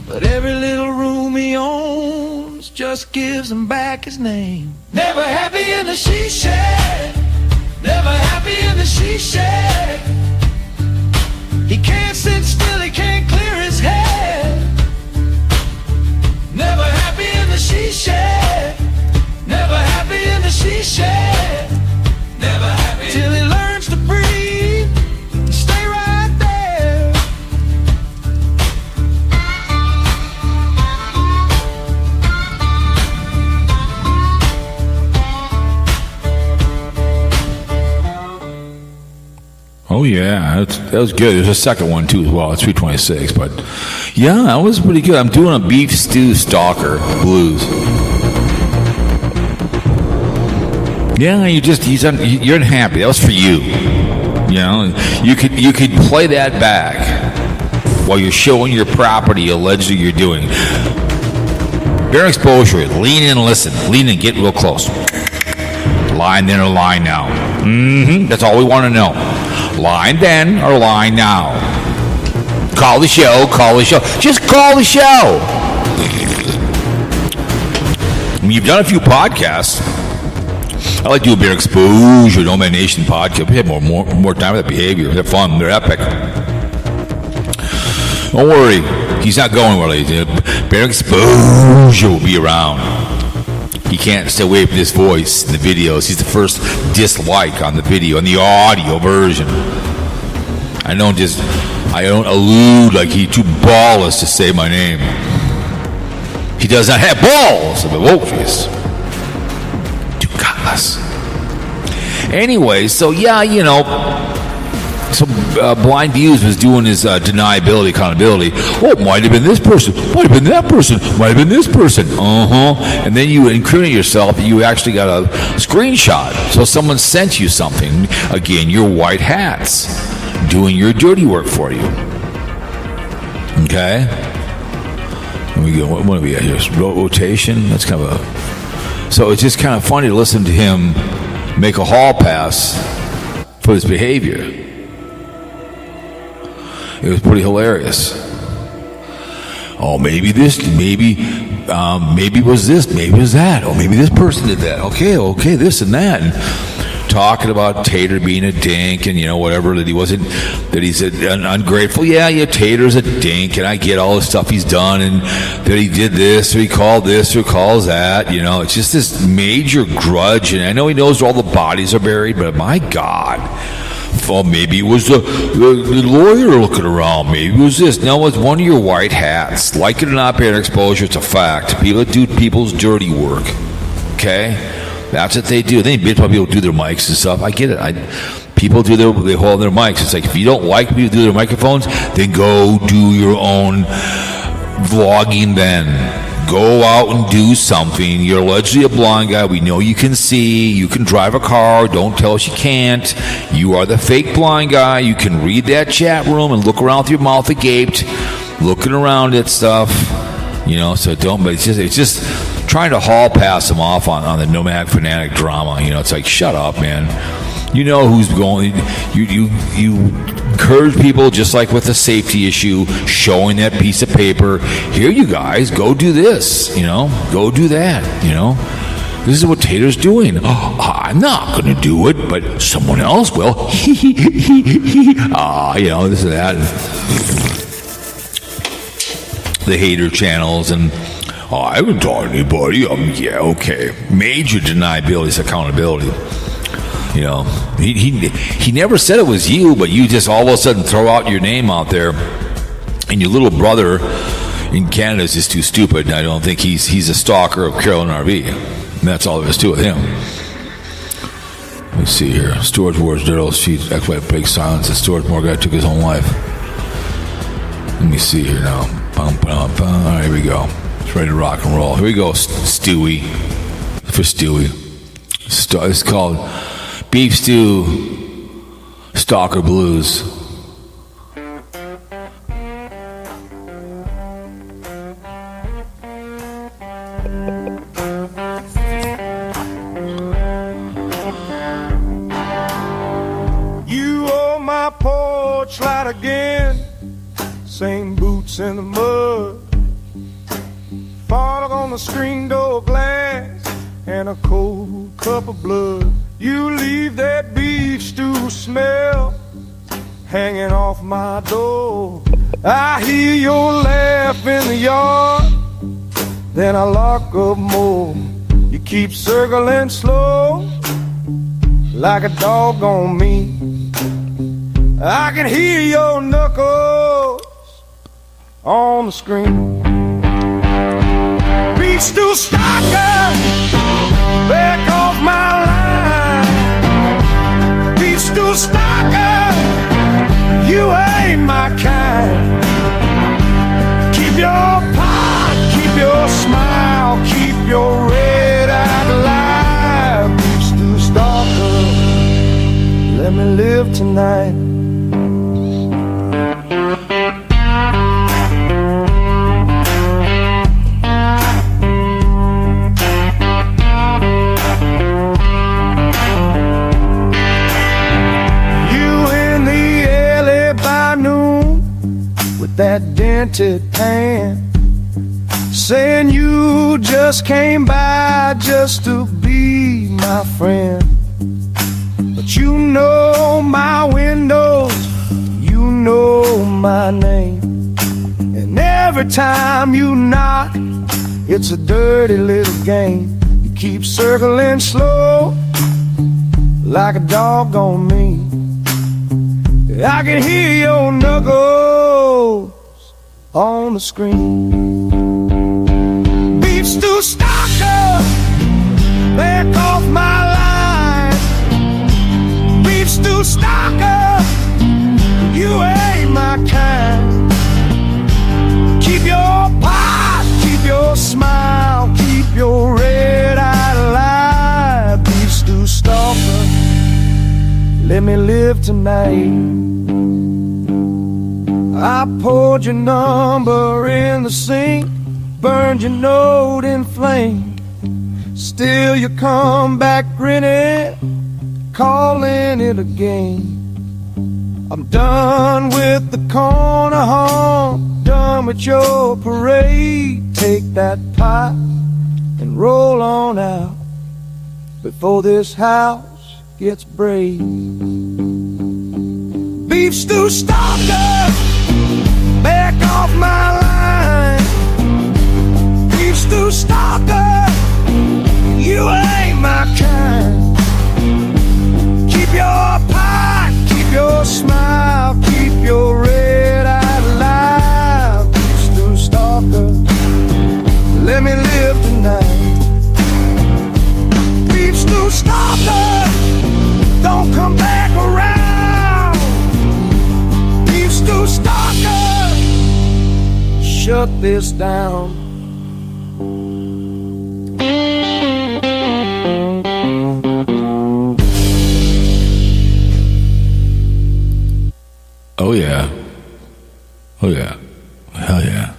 but every little room he owns just gives him back his name. Never happy in the she shed, never happy in the she shed. He can't sit still, he can't clear his head. Never happy in the she shed, never happy in the she shed. Never happy till he learns to breathe and stay right there. Oh yeah, that was good. There's a second one too as well. It's 326, but yeah, that was pretty good. I'm doing a beef stew stalker blues. Yeah, you're unhappy. That was for you. You know, you could play that back while you're showing your property allegedly you're doing. Barium exposure. Lean in and listen. Lean in, get real close. Line then or line now. That's all we want to know. Line then or line now. Call the show. Call the show. Just call the show. I mean, you've done a few podcasts. I like to do a Barium exposure, Nomad Nation podcast. We have more time with that behavior. They're fun. They're epic. Don't worry. He's not going where ladies. Barium exposure will be around. He can't stay away from this voice in the videos. He's the first dislike on the video, on the audio version. I don't allude like he's too ballless to say my name. He does not have balls of the wokeness. Too gutless. Anyway, so yeah, you know, BlindViews was doing his deniability, accountability. Oh, it might have been this person, might have been that person, might have been this person. And then you incriminate yourself. You actually got a screenshot. So someone sent you something. Again, your white hats doing your dirty work for you. Okay. Here we go. What do we got here? Rotation. That's kind of a. So it's just kind of funny to listen to him make a hall pass for his behavior. It was pretty hilarious. Oh, maybe this, maybe it was this, maybe it was that. Oh, maybe this person did that. Okay, this and that. And talking about Tater being a dink and, whatever, that he's ungrateful. Yeah, Tater's a dink, and I get all the stuff he's done, and that he did this, or he called this, or calls that. It's just this major grudge, and I know he knows where all the bodies are buried, but my God. Well, maybe it was the lawyer looking around. Maybe it was this. No, it's one of your white hats. Like it or not, bad exposure, it's a fact. People that do people's dirty work. Okay? That's what they do. Then people do their mics and stuff. I get it. People they hold their mics. It's like, if you don't like people do their microphones, then go do your own vlogging then. Go out and do something. You're allegedly a blind guy. We know you can see. You can drive a car. Don't tell us you can't. You are the fake blind guy. You can read that chat room and look around with your mouth agape, looking around at stuff. So don't. But it's just trying to hall pass them off on the Nomadic Fanatic drama. It's like, shut up, man. You know who's going. You encourage people, just like with the safety issue, showing that piece of paper. Here, you guys, go do this. Go do that. This is what Tater's doing. Oh, I'm not going to do it, but someone else will. This and that. The hater channels and. Oh, I haven't talked to anybody. Yeah, okay. Major deniability, accountability. He never said it was you, but you just all of a sudden throw out your name out there, and your little brother in Canada is just too stupid. And I don't think he's a stalker of Carolyn RV. And that's all there is to it. Him. Let's see here. Storage Wars, Daryl, she's ex-wife breaks silence. The storage more guy took his own life. Let me see here now. All right, here we go. It's ready to rock and roll. Here we go, Stewie. For Stewie. It's called Beef Stew Stalker Blues. You on my porch light again. Same boots in the mud. Fall on the screen door glass and a cold cup of blood. You leave that beef stew smell hanging off my door. I hear your laugh in the yard, then I lock up more. You keep circling slow like a dog on me. I can hear your knuckles on the screen. Beef stew stalker, back off my line. Beef stew stalker, you ain't my kind. Keep your pot, keep your smile, keep your red eye alive. Beef stew stalker, let me live tonight. That dented pan, saying you just came by just to be my friend. But you know my windows, you know my name, and every time you knock, it's a dirty little game. You keep circling slow like a dog on me. I can hear your knuckles on the screen. Beef stew stalker, back off my line. Beef stew stalker, let me live tonight. I poured your number in the sink, burned your note in flame. Still you come back grinning, calling it a game. I'm done with the corner home, done with your parade. Take that pot and roll on out before this house gets brave. Beef stew stalker, back off my line. Beef stew stalker, you ain't my kind. Keep your pie, keep your smile, keep your red eye alive. Beef stew stalker, let me live tonight. Beef stew stalker, don't come back around. Beef stew stalker, shut this down. Oh yeah. Oh yeah. Hell yeah.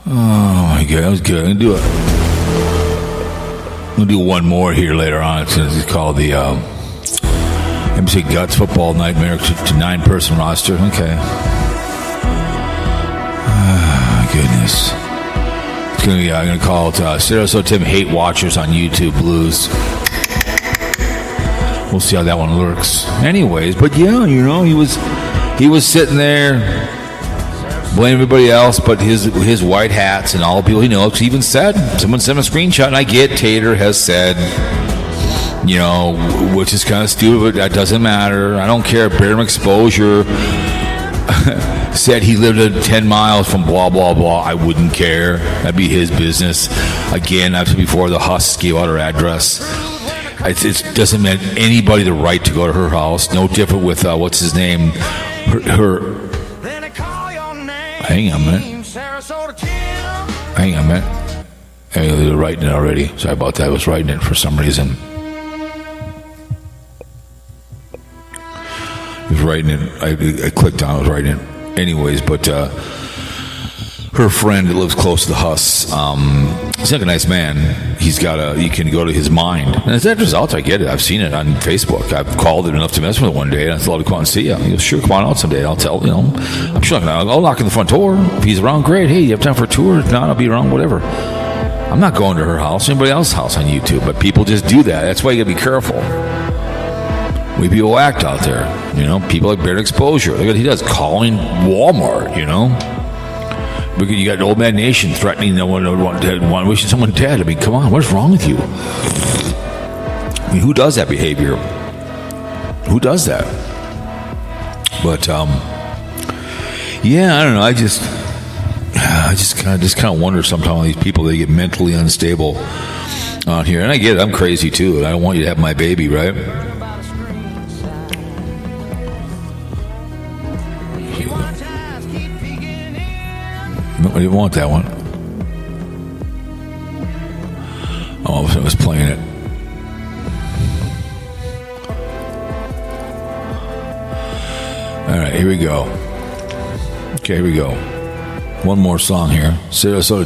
Oh my god, that was good. I'm gonna do one more here later on. It's called the MC Guts Football Nightmare to 9-person roster. Okay. Oh, goodness. It's gonna be, I'm gonna call it Sarasota Tim Hate Watchers on YouTube Blues. We'll see how that one looks. Anyways, but yeah, you know, he was sitting there blaming everybody else but his white hats and all the people he knows. He even said, someone sent him a screenshot, and I get Tater has said, you know, which is kind of stupid, but that doesn't matter. I don't care. Barium Exposure said he lived at 10 miles from blah, blah, blah. I wouldn't care. That'd be his business. Again, I've said before, the Husks gave out her address. It doesn't mean anybody the right to go to her house. No different with, what's his name? Her hang on a minute. Hang on a minute. Hey, they're writing it already. Sorry about that. I was writing it for some reason. I was writing it. I clicked on it. I was writing it. Anyways, but her friend that lives close to the Husks, he's like a nice man. He's got you can go to his mind. And as that results, I get it. I've seen it on Facebook. I've called it enough to mess with it one day, and I thought I'd come out and see you. He goes, sure, come on out someday. I'll tell, you know, I'm sure I'll knock on the front door. If he's around, great. Hey, you have time for a tour? If not, I'll be around, whatever. I'm not going to her house, anybody else's house on YouTube, but people just do that. That's why you gotta be careful. We people act out there, you know, people like Barium Exposure. Look what he does, calling Walmart, you know. You got Old Man Nation threatening no one wishing someone dead. I mean, come on, what's wrong with you? I mean, who does that behavior? Who does that? But yeah, I don't know. I just kind of wonder sometimes these people, they get mentally unstable on here. And I get it. I'm crazy too, and I don't want you to have my baby, right? No, I didn't want that one. Oh, I was playing it. All right, here we go. Okay, here we go. One more song here. Sarasota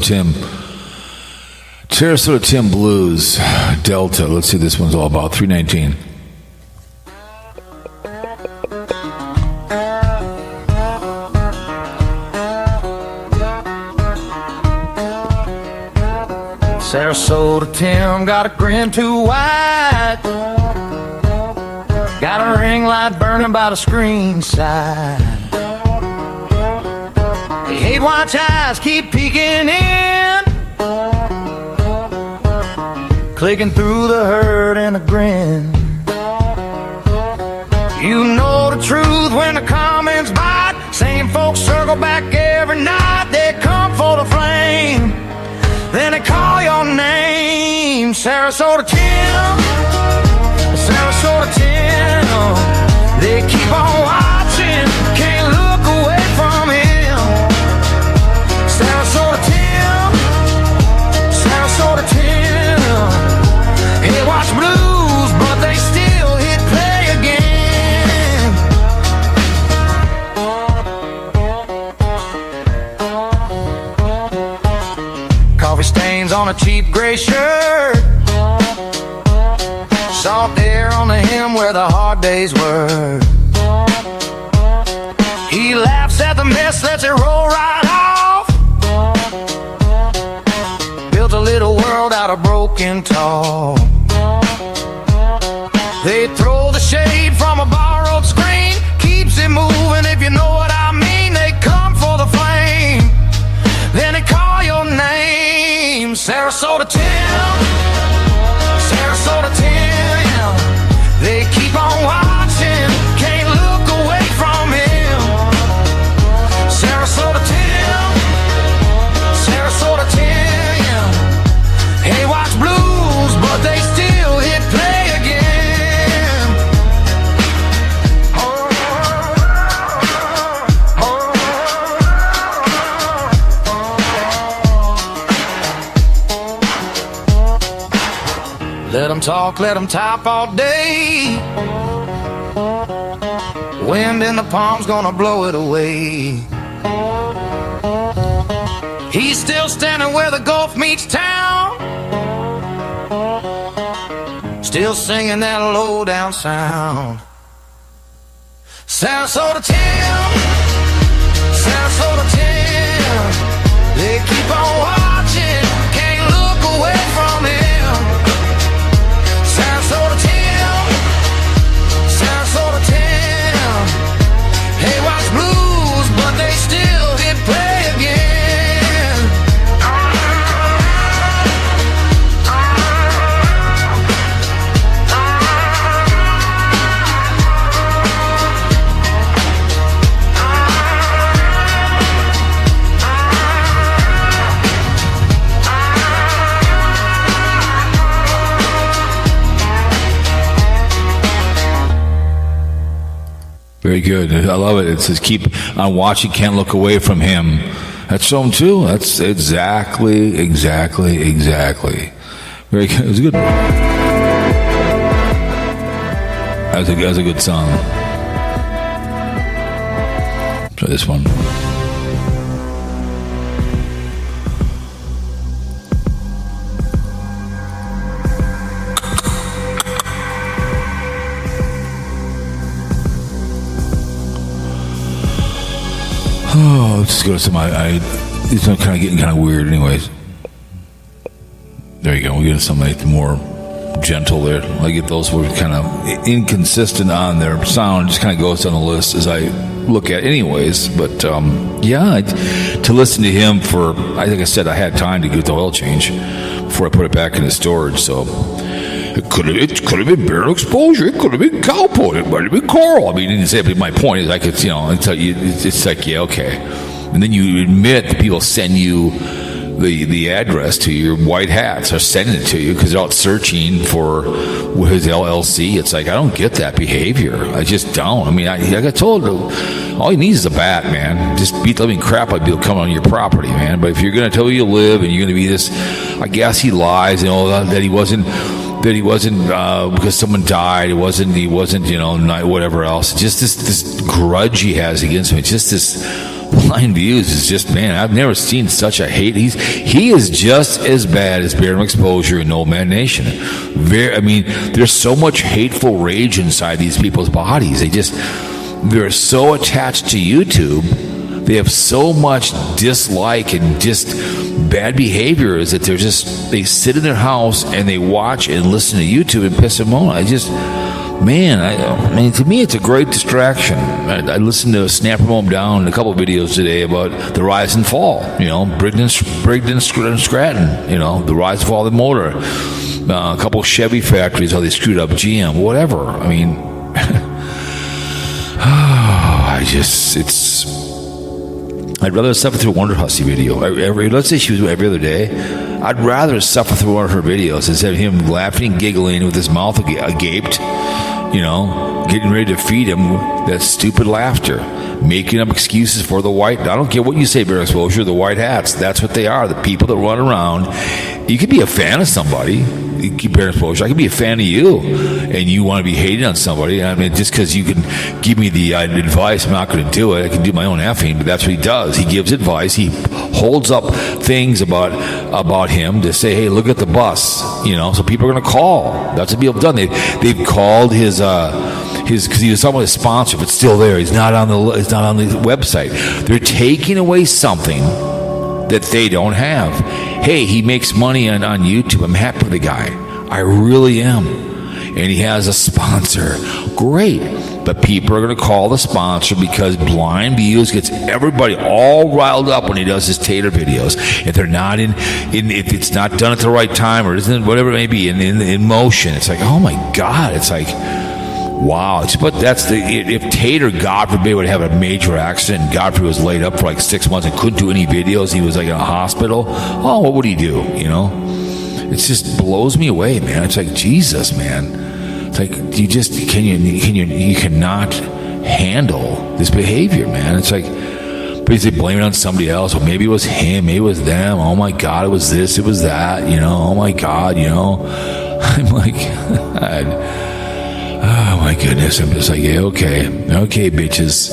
Tim Blues, Delta. Let's see what this one's all about. 319. Sarasota Tim got a grin too wide, got a ring light burning by the screen side. Hate watch eyes keep peeking in, clicking through the hurt and a grin. You know the truth when the comments bite. Same folks circle back every night. They come for the flame, then they call your name. Sarasota Tim, Sarasota Tim. They keep on watching, can't look away from him. Sarasota Tim, Sarasota Tim. Hey, watch blues, but they still hit play again. a cheap gray shirt. Soft air on the hem where the hard days were. He laughs at the mess, lets it roll right off. Built a little world out of broken talk. They throw the shade from a borrowed screen, keeps it moving if you know what I mean. They come for the flame, then they call your name. Sarasota Tim, Sarasota Tim. They keep on watching, can't look away from him. Sarasota Tim, Sarasota Tim. Hey, watch blues, but they still hit play again. Let them talk, let them type all day. Wind in the palm's gonna blow it away. He's still standing where the Gulf meets town, still singing that low down sound. Sarasota Tim, Sarasota Tim. They keep on watching, can't look away from him. Sarasota Tim, Sarasota Tim. Hey, watch blues, but they still hit play again. Very good. I love it. It says keep on watching, can't look away from him. That's so too. That's exactly. Very good. It was a good. That was a good song. Try this one. Oh, let's just go to some. These are kind of getting kind of weird, anyways. There you go. We get something more gentle there. I get those were kind of inconsistent on their sound. Just kind of goes down the list as I look at, anyways. But yeah, to listen to him for, I think I said I had time to get the oil change before I put it back in the storage. So it could have been Barium exposure. It could have been Cowpote. It might have been Coral. I mean, he didn't say it, but my point is, I could, until you, it's like, yeah, okay. And then you admit that people send you the address to your white hats, or sending it to you because they're out searching for his LLC. It's like, I don't get that behavior. I just don't. I mean, I got told all he needs is a bat, man. Just beat the living crap out of people coming on your property, man. But if you're going to tell where you live and you're going to be this, I guess he lies, that he wasn't. That he wasn't because someone died. He wasn't, not whatever else. Just this grudge he has against him. It's just this BlindViews is just, man, I've never seen such a hate. He is just as bad as Barium exposure in Nomad Nation. There's so much hateful rage inside these people's bodies. They're so attached to YouTube. They have so much dislike and just bad behavior is that they sit in their house and they watch and listen to YouTube and piss them off. To me, it's a great distraction. I listened to Snap Them Down, a couple of videos today about the rise and fall. Brigden and Scranton. The rise and fall of the motor. A couple of Chevy factories, how they screwed up GM, whatever. I'd rather suffer through a Wonder Hussy video. Let's say she was every other day. I'd rather suffer through one of her videos instead of him laughing and giggling with his mouth agaped, getting ready to feed him that stupid laughter, making up excuses for the white. I don't care what you say, Barium exposure, the white hats. That's what they are, the people that run around. You could be a fan of somebody. Barium exposure. I could be a fan of you, and you want to be hating on somebody. Just because you can give me the advice, I'm not going to do it. I can do my own effing, but that's what he does. He gives advice. He holds up things about him to say, hey, look at the bus, so people are going to call. That's what people have done. They've called his because he was talking about his sponsor, but it's still there. He's not on the website. They're taking away something that they don't have. Hey, he makes money on YouTube. I'm happy for the guy. I really am. And he has a sponsor. Great. But people are going to call the sponsor because BlindViews gets everybody all riled up when he does his tater videos. If they're not if it's not done at the right time or isn't whatever it may be in motion, it's like, oh my God. It's like, wow. But that's if Tater, God forbid, would have a major accident, and God forbid was laid up for like 6 months and couldn't do any videos, he was like in a hospital, oh, what would he do? It just blows me away, man. It's like, Jesus, man. It's like, you cannot handle this behavior, man. It's like, basically blame it on somebody else. Well, maybe it was him, maybe it was them. Oh my God, it was this, it was that, oh my God, I'm like, God. Oh my goodness. I'm just like, yeah, okay, bitches.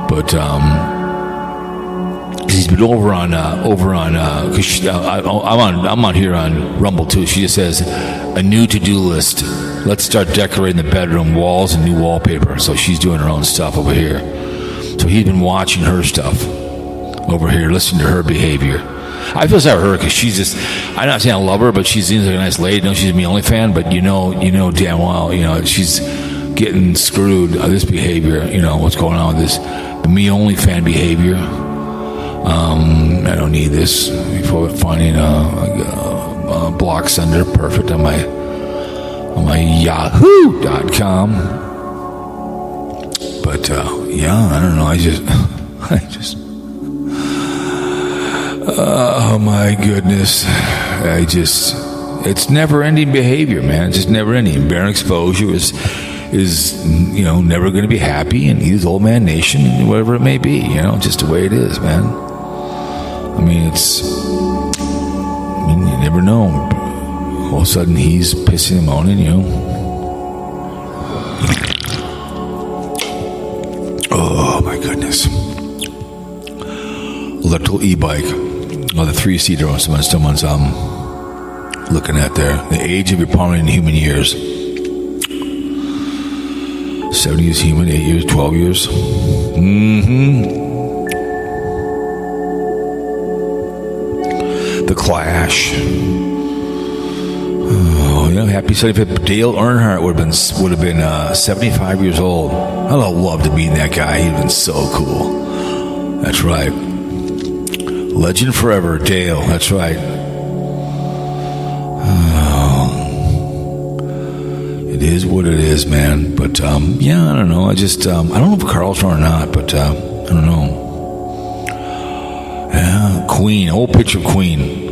But he's been over on because I'm on here on Rumble too. She just says a new to-do list. Let's start decorating the bedroom walls and new wallpaper. So she's doing her own stuff over here. So he's been watching her stuff over here, listening to her behavior. I feel sorry for her because she's just, I'm not saying I love her, but she seems like a nice lady. She's a Me Only fan, but damn well, she's getting screwed by this behavior. What's going on with this Me Only fan behavior. I don't need this. Before finding a block sender, perfect on my Yahoo.com. But yeah, I don't know. I just. Oh my goodness. It's never-ending behavior, man. It's just never-ending. Barren exposure is never going to be happy, and he's old man nation, and whatever it may be, just the way it is, man. I mean, you never know. All of a sudden, he's pissing and moaning, Oh my goodness. Electrical e-bike. Oh, the 3-seater someone's looking at there. The age of your prominent human years. 70 years human, 8 years, 12 years. The Clash. Oh, happy 75th. Dale Earnhardt would have been 75 years old. I'd love to meet that guy. He'd have been so cool. That's right. Legend forever, Dale. That's right. Oh, it is what it is, man. But yeah, I don't know. I don't know if Carl's on or not, but I don't know. Yeah, Queen. Old picture of Queen.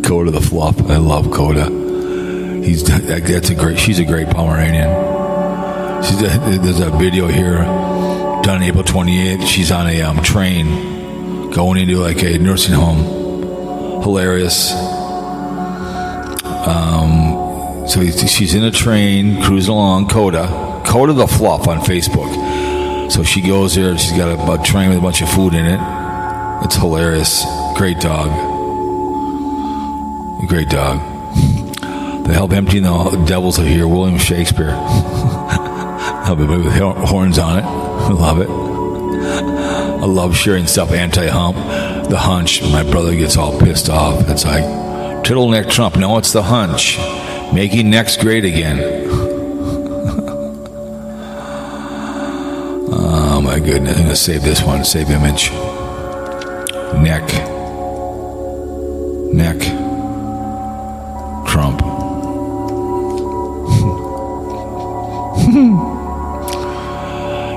Coda the Fluff. I love Coda. She's a great Pomeranian. There's a video here done April 28th. She's on a train going into like a nursing home. Hilarious. So she's in a train cruising along. Coda the Fluff on Facebook. So she goes there. She's got a train with a bunch of food in it. It's hilarious. Great dog. Great dog. They help emptying the devils of here. William Shakespeare. With horns on it. I love it. I love sharing stuff anti-hump. The hunch. My brother gets all pissed off. It's like, turtleneck Trump. No, it's the hunch. Making necks great again. Oh my goodness. I'm going to save this one. Save image. Neck. Trump.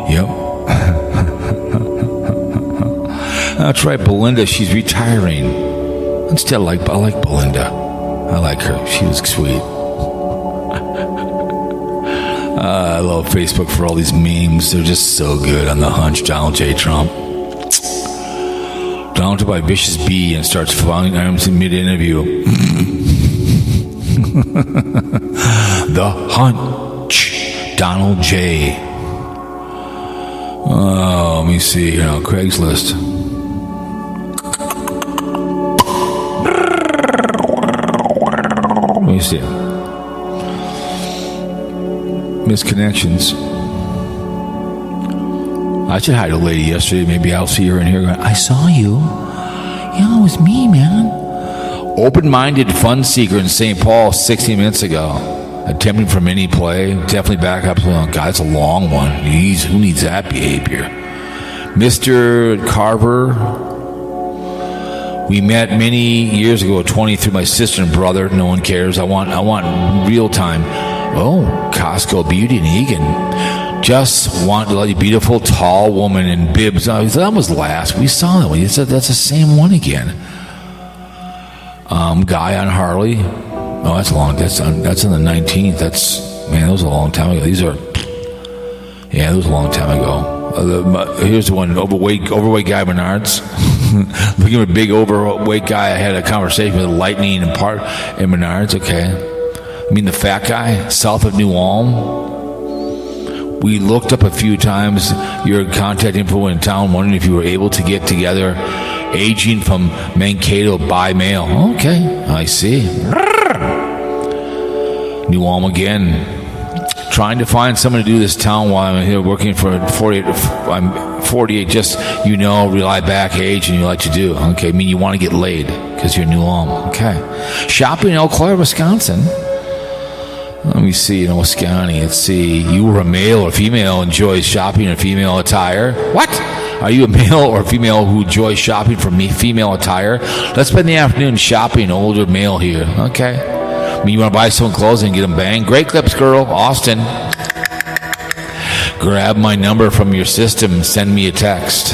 Yep. That's right, Belinda. She's retiring. Instead, I like Belinda. I like her. She was sweet. I love Facebook for all these memes. They're just so good on the hunch. Donald J. Trump. Donald by Vicious Bee and starts flying arms in mid-interview. The hunch. Donald J. Oh, let me see here. Craigslist. Let me see. Misconnections. I should hide a lady yesterday. Maybe I'll see her in here going, I saw you. Yeah, it was me, man. Open-minded fun seeker in St. Paul 60 minutes ago. Attempting from any play. Definitely back up. God, that's a long one. Who needs that behavior? Mr. Carver. We met many years ago, 20, through my sister and brother. No one cares. I want real time. Oh, Costco Beauty in Egan. Just want to let you, beautiful, tall woman in bibs. Oh, that was last. We saw that one. You said that's the same one again. Guy on Harley. Oh, that's long. That's on the 19th. That was a long time ago. That was a long time ago. Here's the one. Overweight guy, Menards. Looking at a big overweight guy. I had a conversation with Lightning and Menards. Okay. I mean the fat guy, south of New Ulm. We looked up a few times your contact info in town, wondering if you were able to get together. Aging from Mankato by mail. Okay, I see. New Ulm again. Trying to find someone to do this town while I'm here working for 48. I'm 48, just, rely back age and you like to do. Okay, I mean you want to get laid because you're New Ulm. Okay. Shopping in Eau Claire, Wisconsin. Let me see, Wisconsin. Let's see. You were a male or female enjoys shopping in female attire. What? Are you a male or female who enjoys shopping for female attire? Let's spend the afternoon shopping. Older male here. Okay. I mean, you want to buy someone clothes and get them banged? Great clips, girl. Austin. Grab my number from your system and send me a text.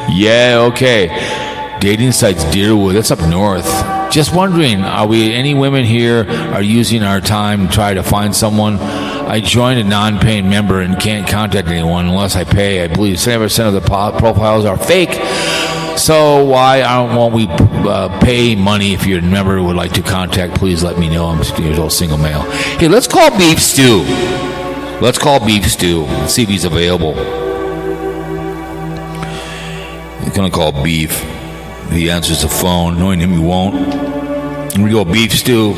Yeah, okay. Dating sites, Deerwood. That's up north. Just wondering, any women here are using our time to try to find someone? I joined a non-paying member and can't contact anyone unless I pay. I believe 70% of the profiles are fake. So why won't we pay money? If you're a member who would like to contact, please let me know. I'm a 60 years old single male. Hey, let's call Beef Stew. Let's call Beef Stew and see if he's available. He's going to call Beef. If he answers the phone, knowing him, he won't. Here we go, Beef Stew.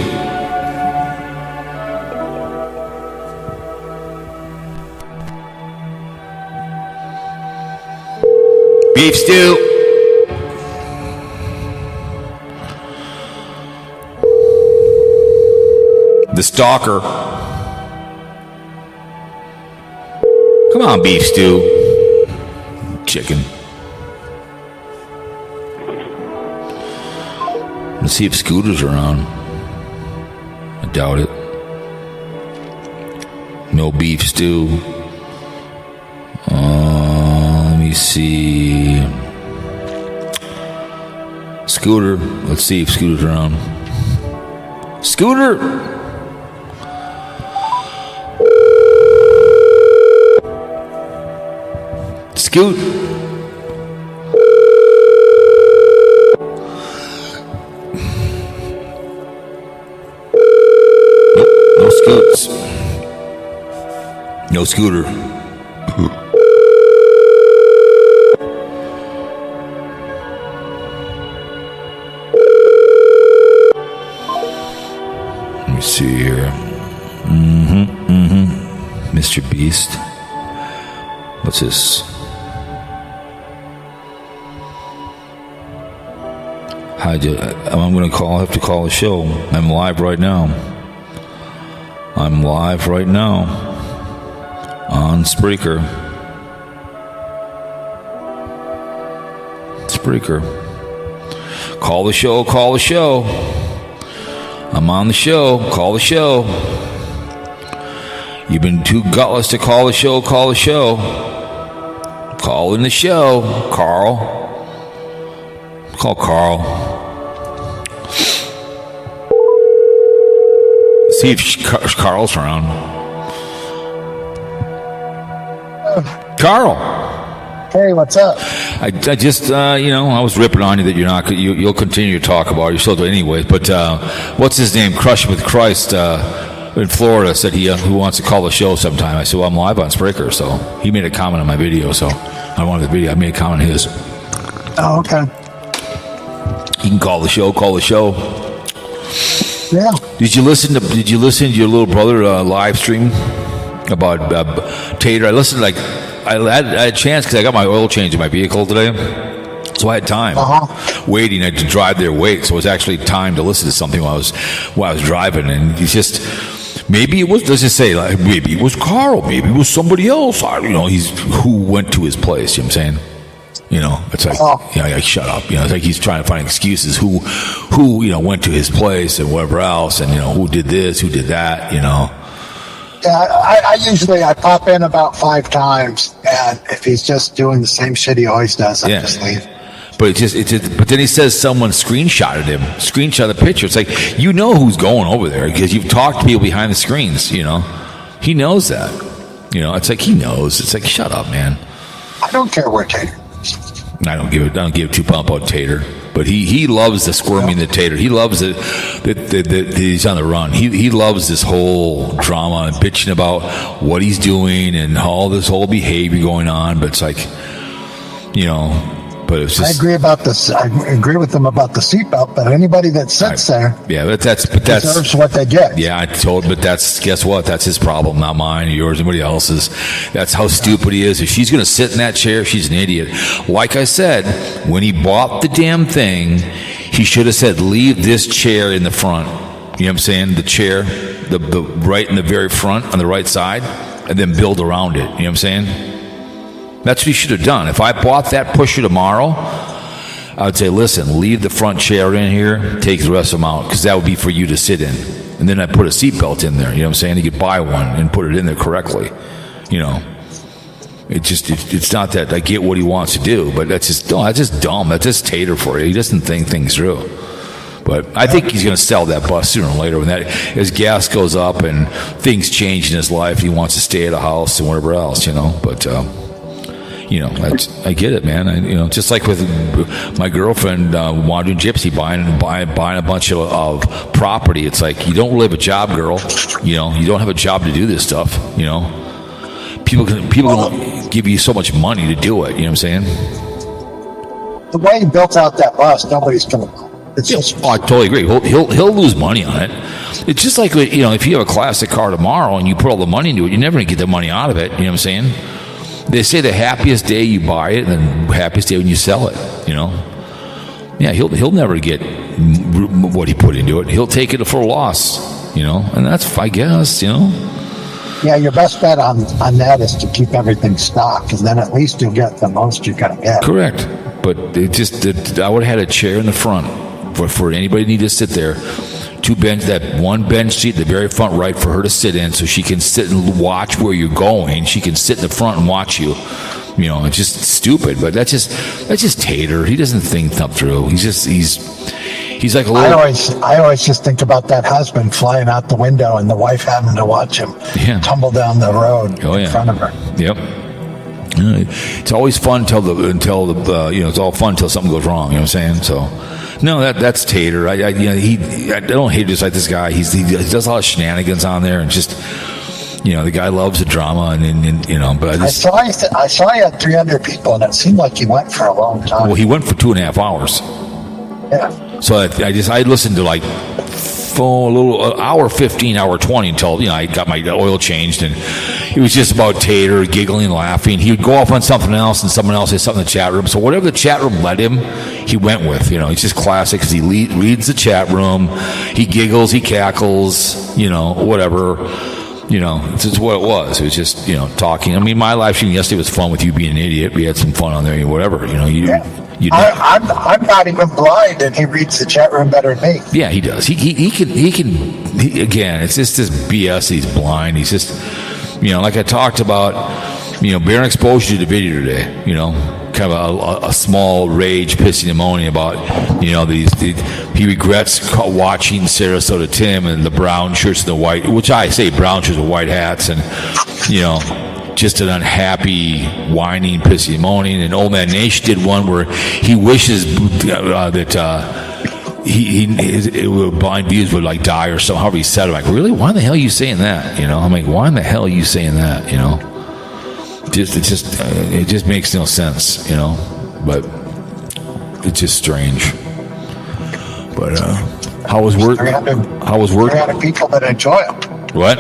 Beef Stew. The stalker. Come on, Beef Stew. Chicken. Let's see if Scooter's around. I doubt it. No Beef Stew. Let me see. Scooter. Let's see if Scooter's around. Scooter! Scoot. Nope, no scoots. No Scooter. Let me see here. Mr. Beast. What's this? I'm going to have to call the show. I'm live right now. On Spreaker. Call the show. I'm on the show. Call the show. You've been too gutless to call the show. Call in the show, Carl. Call Carl. See if Carl's around. Carl. Hey, what's up? I just, I was ripping on you that you're not. You'll continue to talk about it. You're still doing it anyways. But what's his name? Crush with Christ. in Florida said who wants to call the show sometime. I said, well, I'm live on Spreaker, so he made a comment on my video. So I wanted the video. I made a comment on his. Oh, okay. You can call the show. Yeah. Did you listen to your little brother live stream about Tater? I listened I had a chance because I got my oil change in my vehicle today, so I had time waiting. I had to drive there, wait. So it was actually time to listen to something while I was driving, and it's just maybe it was. Let's just say maybe it was Carl, maybe it was somebody else. He's who went to his place. You know what I'm saying? It's like, shut up. It's like he's trying to find excuses. Who went to his place and whatever else, and who did this, who did that. Yeah, I usually pop in about 5 times, and if he's just doing the same shit he always does, I just leave. But but then he says someone screenshot the picture. It's like who's going over there because you've talked to people behind the screens. He knows that. It's like he knows. It's like shut up, man. I don't care where Tater. I don't give two pump about Tater, but he loves the squirming the Tater. He loves it that he's on the run. He loves this whole drama and bitching about what he's doing and all this whole behavior going on. But it's like, but it's just. I agree with them about the seatbelt. But anybody that sits there, but that's deserves what they get. Yeah, but guess what? That's his problem, not mine, or yours, anybody else's. That's how stupid he is. If she's going to sit in that chair, she's an idiot. Like I said, when he bought the damn thing, he should have said, "Leave this chair in the front." You know what I'm saying? The chair, the right in the very front on the right side, and then build around it. You know what I'm saying? That's what he should have done. If I bought that pusher tomorrow, I would say, listen, leave the front chair in here, take the rest of them out, because that would be for you to sit in. And then I put a seatbelt in there. You know what I'm saying? You could buy one and put it in there correctly. It's not that I get what he wants to do, but that's just dumb. That's just Tater for you. He doesn't think things through. But I think he's going to sell that bus sooner or later when his gas goes up and things change in his life. He wants to stay at a house and whatever else, But I get it, man. Just like with my girlfriend, wandering gypsy, buying a bunch of property. It's like you don't really have a job, girl. You don't have a job to do this stuff. People can give you so much money to do it. You know what I'm saying? The way he built out that bus, nobody's going to. I totally agree. He'll lose money on it. It's just like if you have a classic car tomorrow and you put all the money into it, you're never going to get the money out of it. You know what I'm saying? They say the happiest day you buy it and the happiest day when you sell it, Yeah, he'll never get what he put into it. He'll take it for a loss, and that's, I guess, Yeah, your best bet on that is to keep everything stocked, and then at least you'll get the most you're going to get. Correct. But I would have had a chair in the front for anybody need to sit there. That one bench seat, the very front right for her to sit in, so she can sit and watch where you're going. She can sit in the front and watch you. It's just stupid, but that's just Tater. He doesn't think up through. He's like a little. I always just think about that husband flying out the window and the wife having to watch him tumble down the road in front of her. Yep. It's always fun until it's all fun until something goes wrong. You know what I'm saying? So. No, that's Tater. I don't hate just like this guy. He does a lot of shenanigans on there, and just the guy loves the drama, and But I saw he had 300 people, and it seemed like he went for a long time. Well, he went for 2.5 hours. Yeah. So I listened to like a little hour 15, hour 20 until I got my oil changed, and it was just about Tater giggling, laughing. He would go off on something else, and someone else say something in the chat room. So whatever the chat room let him, he went with. It's just classic because he reads the chat room, he giggles, he cackles, whatever. It's just what it was. It was just talking. I mean, my live stream yesterday was fun with you being an idiot. We had some fun on there, whatever. I'm not even blind, and he reads the chat room better than me. Yeah, he does. He can. Again, it's just this BS. He's blind. He's just, like I talked about, Barium exposed you to the video today. Kind of a small rage, pissing and moaning about, he regrets watching Sarasota Tim and the brown shirts and the white, which I say brown shirts and white hats, and just an unhappy, whining, pissing and moaning. And Old Man Nation did one where he wishes that BlindViews would like die or something. However he said it, I'm like, really? Why the hell are you saying that? You know, I'm like, why in the hell are you saying that? You know, it just makes no sense. You know, but it's just strange. But how was work? How was work? 300 people that enjoy them. What?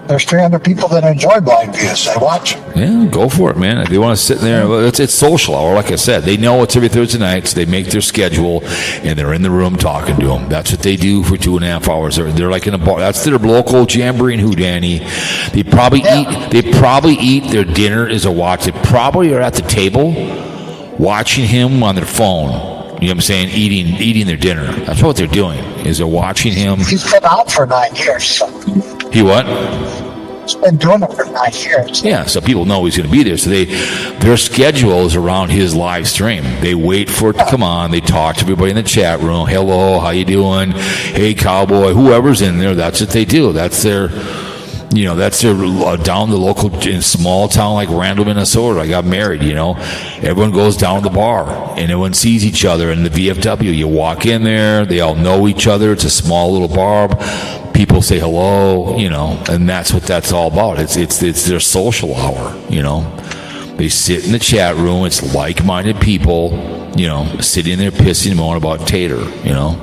There's 300 people that enjoy BlindViews. They watch. Yeah, go for it, man. If they want to sit in there, it's social hour. Like I said, they know it's every Thursday night, so they make their schedule, and they're in the room talking to them. That's what they do for 2.5 hours. They're like in a bar. That's their local jamboree and hoodanny. They probably eat their dinner as a watch. They probably are at the table watching him on their phone. You know what I'm saying? Eating their dinner. That's what they're doing. Is they're watching him. He's been out for 9 years. So. He what? He's been doing it for 9 years. Yeah, so people know he's going to be there. So their schedule is around his live stream. They wait for it to come on. They talk to everybody in the chat room. Hello, how you doing? Hey, cowboy. Whoever's in there, that's what they do. That's their down the local in small town like Randall, Minnesota. I got married. You know, everyone goes down to the bar and everyone sees each other in the VFW. You walk in there, they all know each other. It's a small little bar. People say hello, you know, and that's what that's all about. It's their social hour, you know. They sit in the chat room. It's like-minded people, you know, sitting there pissing and moaning about Tater, you know.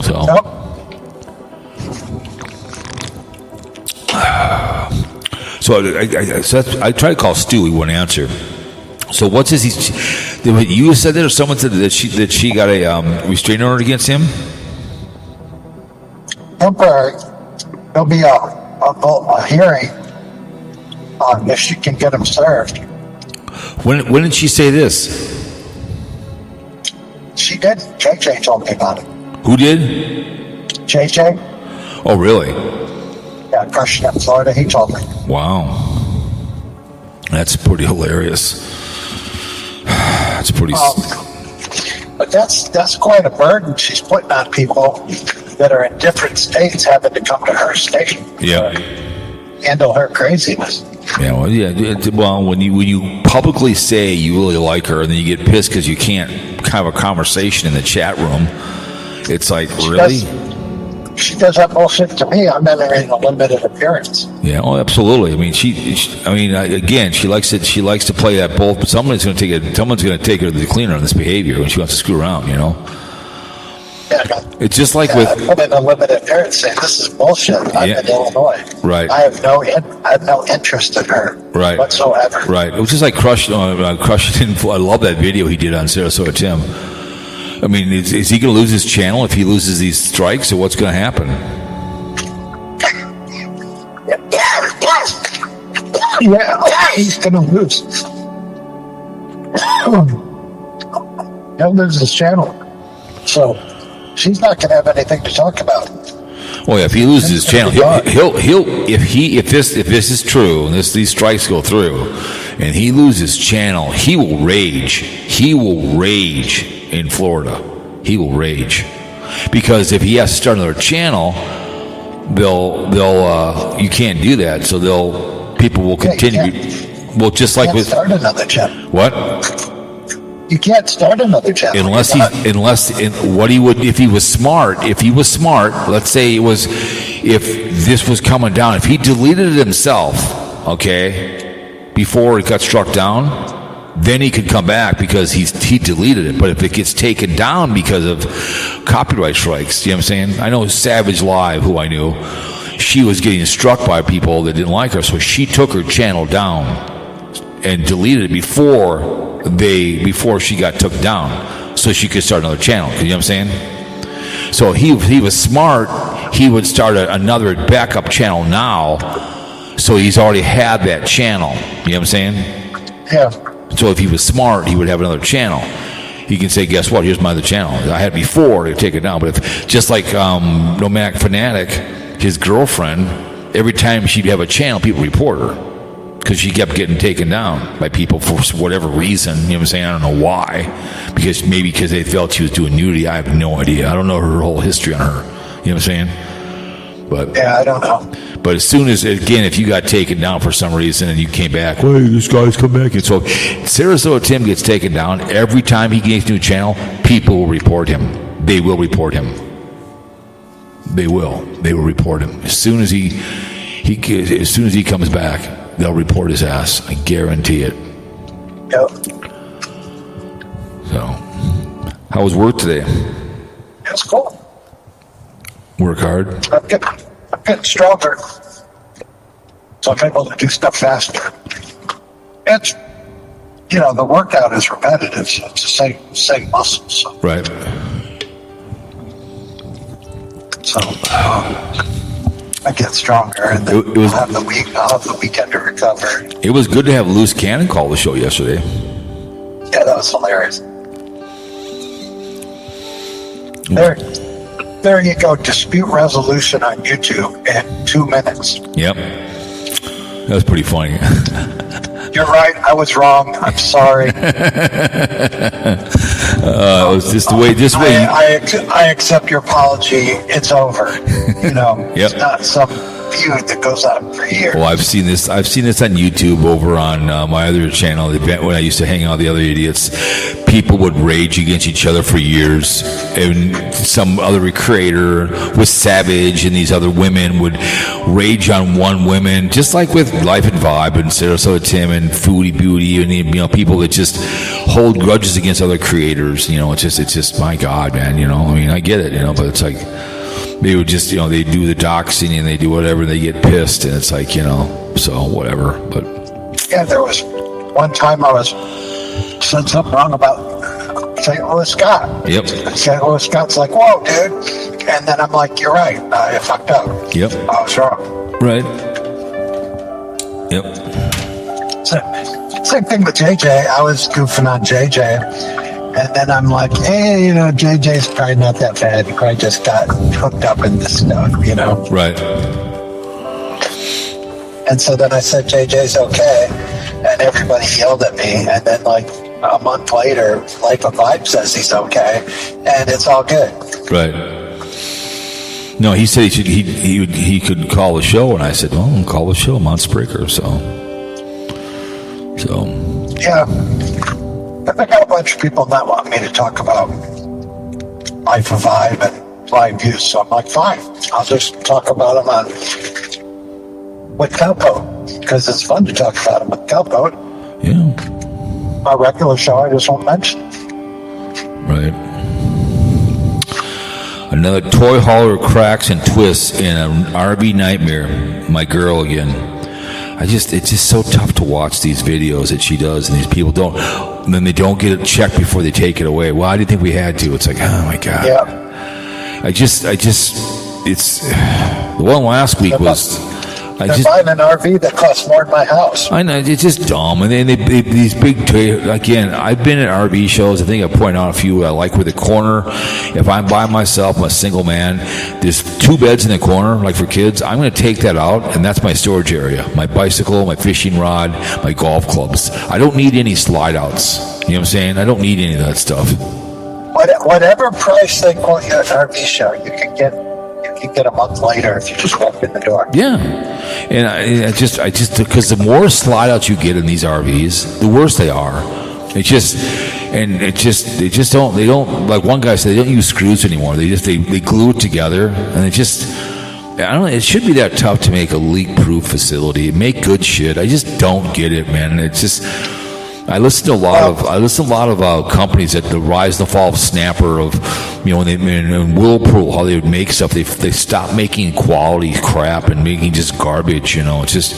So. Yep. So I tried to call Stu. He wouldn't answer. So what's his? You said that, or someone said that she got a restraining order against him. Temporary. There'll be a hearing on if she can get him served. When did she say this? She did. JJ told me about it. Who did? JJ? Oh, really? Yeah, Crushing in Florida. He told me. Wow. That's pretty hilarious. That's pretty... But that's quite a burden she's putting on people that are in different states having to come to her state. Yeah. Handle her craziness. Yeah, well, when you publicly say you really like her and then you get pissed because you can't have a conversation in the chat room, it's like, really? She does that bullshit to me. I'm entering a limited appearance. Yeah, oh, absolutely. I mean, again, she likes it. She likes to play that both. But someone's going to take it. Someone's going to take her to the cleaner on this behavior when she wants to screw around. You know. Yeah, it's just like with. I put in a limited appearance saying this is bullshit. I'm in Illinois. Right. I have no interest in her. Right. Whatsoever. Right. It was just like Crush. Crush. I love that video he did on Sarasota Tim. I mean, is he going to lose his channel if he loses these strikes, or what's going to happen? Yeah, he's going to lose. He'll lose his channel. So she's not going to have anything to talk about. Well, yeah, if he loses his channel, if this is true and these strikes go through, and he loses channel, he will rage. He will rage in Florida. He will rage because if he has to start another channel, they'll you can't do that. So people will continue. Well, just like with start another channel. What? You can't start another channel unless what he would if he was smart. If he was smart, let's say if this was coming down, if he deleted it himself, okay, before it got struck down, then he could come back because he deleted it. But if it gets taken down because of copyright strikes, you know what I'm saying? I know Savage Live, who I knew, she was getting struck by people that didn't like her, so she took her channel down and deleted it before she got took down, so she could start another channel. You know what I'm saying? So he was smart. He would start another backup channel now, so he's already had that channel. You know what I'm saying? Yeah. So if he was smart, he would have another channel. He can say, guess what? Here's my other channel. I had it before to take it down. But if just like Nomadic Fanatic, his girlfriend, every time she'd have a channel, people report her because she kept getting taken down by people for whatever reason. You know what I'm saying? I don't know why. Because they felt she was doing nudity. I have no idea. I don't know her whole history on her. You know what I'm saying? But yeah, I don't know. But as soon as, again, if you got taken down for some reason and you came back, hey, this guy's come back. And so Sarasota Tim gets taken down. Every time he gets a new channel, people will report him. they will report him. They will report him as soon as he comes back. They'll report his ass. I guarantee it. Yep. So, how was work today? It's cool. Work hard. I'm getting stronger, so I'm able to do stuff faster. It's, the workout is repetitive, so it's the same muscles. So. Right. So I get stronger, and then I'll have the weekend to recover. It was good to have Loose Cannon call the show yesterday. Yeah, that was hilarious. There you go. Dispute resolution on YouTube in 2 minutes. Yep. That was pretty funny. You're right. I was wrong. I'm sorry. It was just the way. I accept your apology. It's over. Yep. It's not some feud that goes on for years. Well, I've seen this on YouTube over on my other channel, the event when I used to hang out with the other idiots. People would rage against each other for years, and some other creator was savage, and these other women would rage on one woman, just like with Life and Vibe and Sarasota Tim and Foodie Beauty, and people that just hold grudges against other creators. It's just my God, man. I mean, I get it, but it's like they would just, they do the doxing and they do whatever, they get pissed, and it's like, so whatever. But yeah, there was one time I said something wrong about St. Louis Scott. Yep. St. Louis Scott's like, whoa, dude. And then I'm like, you're right. I fucked up. Yep. I was wrong. Right. Yep. Same thing with JJ. I was goofing on JJ. And then I'm like, hey, JJ's probably not that bad. He probably just got hooked up in this stuff, Right. And so then I said, JJ's okay. And everybody yelled at me. And then, like, a month later, Life of Vibe says he's okay. And it's all good. Right. No, he said he could call the show. And I said, well, call the show. I'm on Spreaker, so. Yeah. I got a bunch of people not wanting me to talk about Life of Vibe and BlindViews, so I'm like, fine, I'll just talk about them with Cowpote, because it's fun to talk about them with Cowpote. Yeah. My regular show, I just won't mention. Right. Another toy hauler cracks and twists in an RV nightmare. My girl again. It's just so tough to watch these videos that she does, and these people and then they don't get it checked before they take it away. Well, I didn't think we had to. It's like, oh my God. Yeah. It's the one last week was. They're buying an RV that costs more than my house. I know, it's just dumb. And then these big, again, I've been at RV shows. I think I pointed out a few I like with the corner. If I'm by myself, I'm a single man, there's 2 beds in the corner, like for kids. I'm going to take that out, and that's my storage area. My bicycle, my fishing rod, my golf clubs. I don't need any slide outs. You know what I'm saying? I don't need any of that stuff. Whatever price they quote you at an RV show, you can get a month later if you just walk in the door. Yeah. And I just because the more slide outs you get in these RVs, the worse they are. They just don't, like one guy said, they don't use screws anymore. They glue it together, and I don't know, it should be that tough to make a leak-proof facility. Make good shit. I just don't get it, man. It's just, I listen to a lot of companies that the rise and the fall of Snapper, of and Whirlpool, how they would make stuff. They stopped making quality crap and making just garbage. It's just,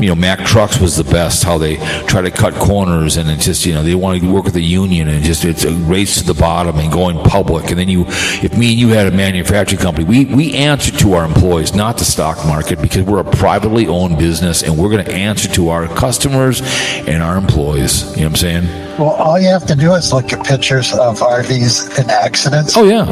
Mack Trucks was the best. How they try to cut corners, and it's just, they want to work with the union, and just it's a race to the bottom and going public. And then if me and you had a manufacturing company, we answer to our employees, not the stock market, because we're a privately owned business, and we're going to answer to our customers and our employees. You know what I'm saying? Well, all you have to do is look at pictures of RVs in accidents. Oh yeah.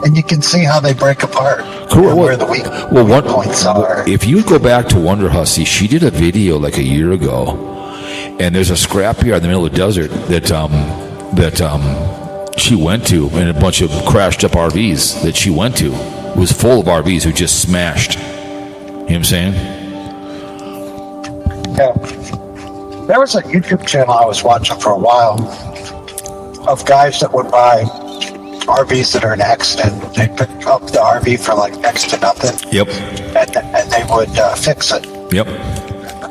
And you can see how they break apart. Cool. Where the weak points are. If you go back to Wonder Hussy, she did a video like a year ago, and there's a scrapyard in the middle of the desert that she went to, and a bunch of crashed up RVs that she went to. It was full of RVs who just smashed. You know what I'm saying? Yeah. There was a YouTube channel I was watching for a while of guys that would buy RVs that are in accident. They pick up the RV for like next to nothing. Yep. And they would fix it Yep.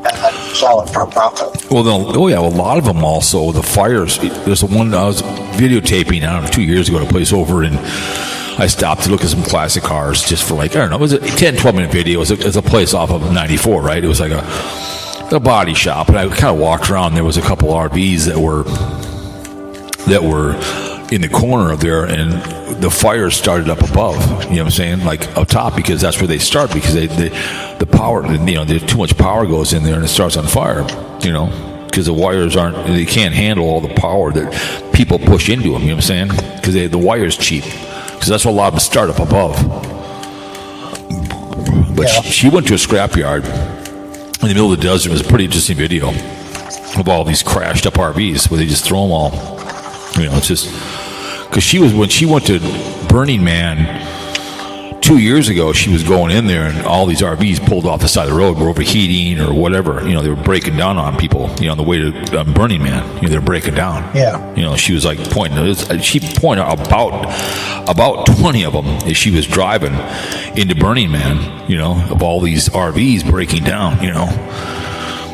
and then sell it for a profit. Well, a lot of them also, the fires. There's the one I was videotaping, I don't know, 2 years ago at a place over in, I stopped to look at some classic cars just for like, I don't know, it was a 10, 12-minute video. It was a place off of 94, right? It was like a body shop, and I kind of walked around. There was a couple RVs that were in the corner of there, and the fire started up above. You know what I'm saying? Like up top, because that's where they start. Because the power, there's too much power goes in there, and it starts on fire. You know, because the wires they can't handle all the power that people push into them. You know what I'm saying? Because the wire's cheap. Because that's what a lot of them start up above. But she went to a scrapyard in the middle of the desert. It was a pretty interesting video of all these crashed up RVs where they just throw them all. You know, it's just because when she went to Burning Man 2 years ago, she was going in there and all these RVs pulled off the side of the road, were overheating or whatever. You know, they were breaking down on people. You know, on the way to Burning Man, they're breaking down. Yeah. You know, she was like she pointed out about 20 of them as she was driving into Burning Man. You know, of all these RVs breaking down. You know,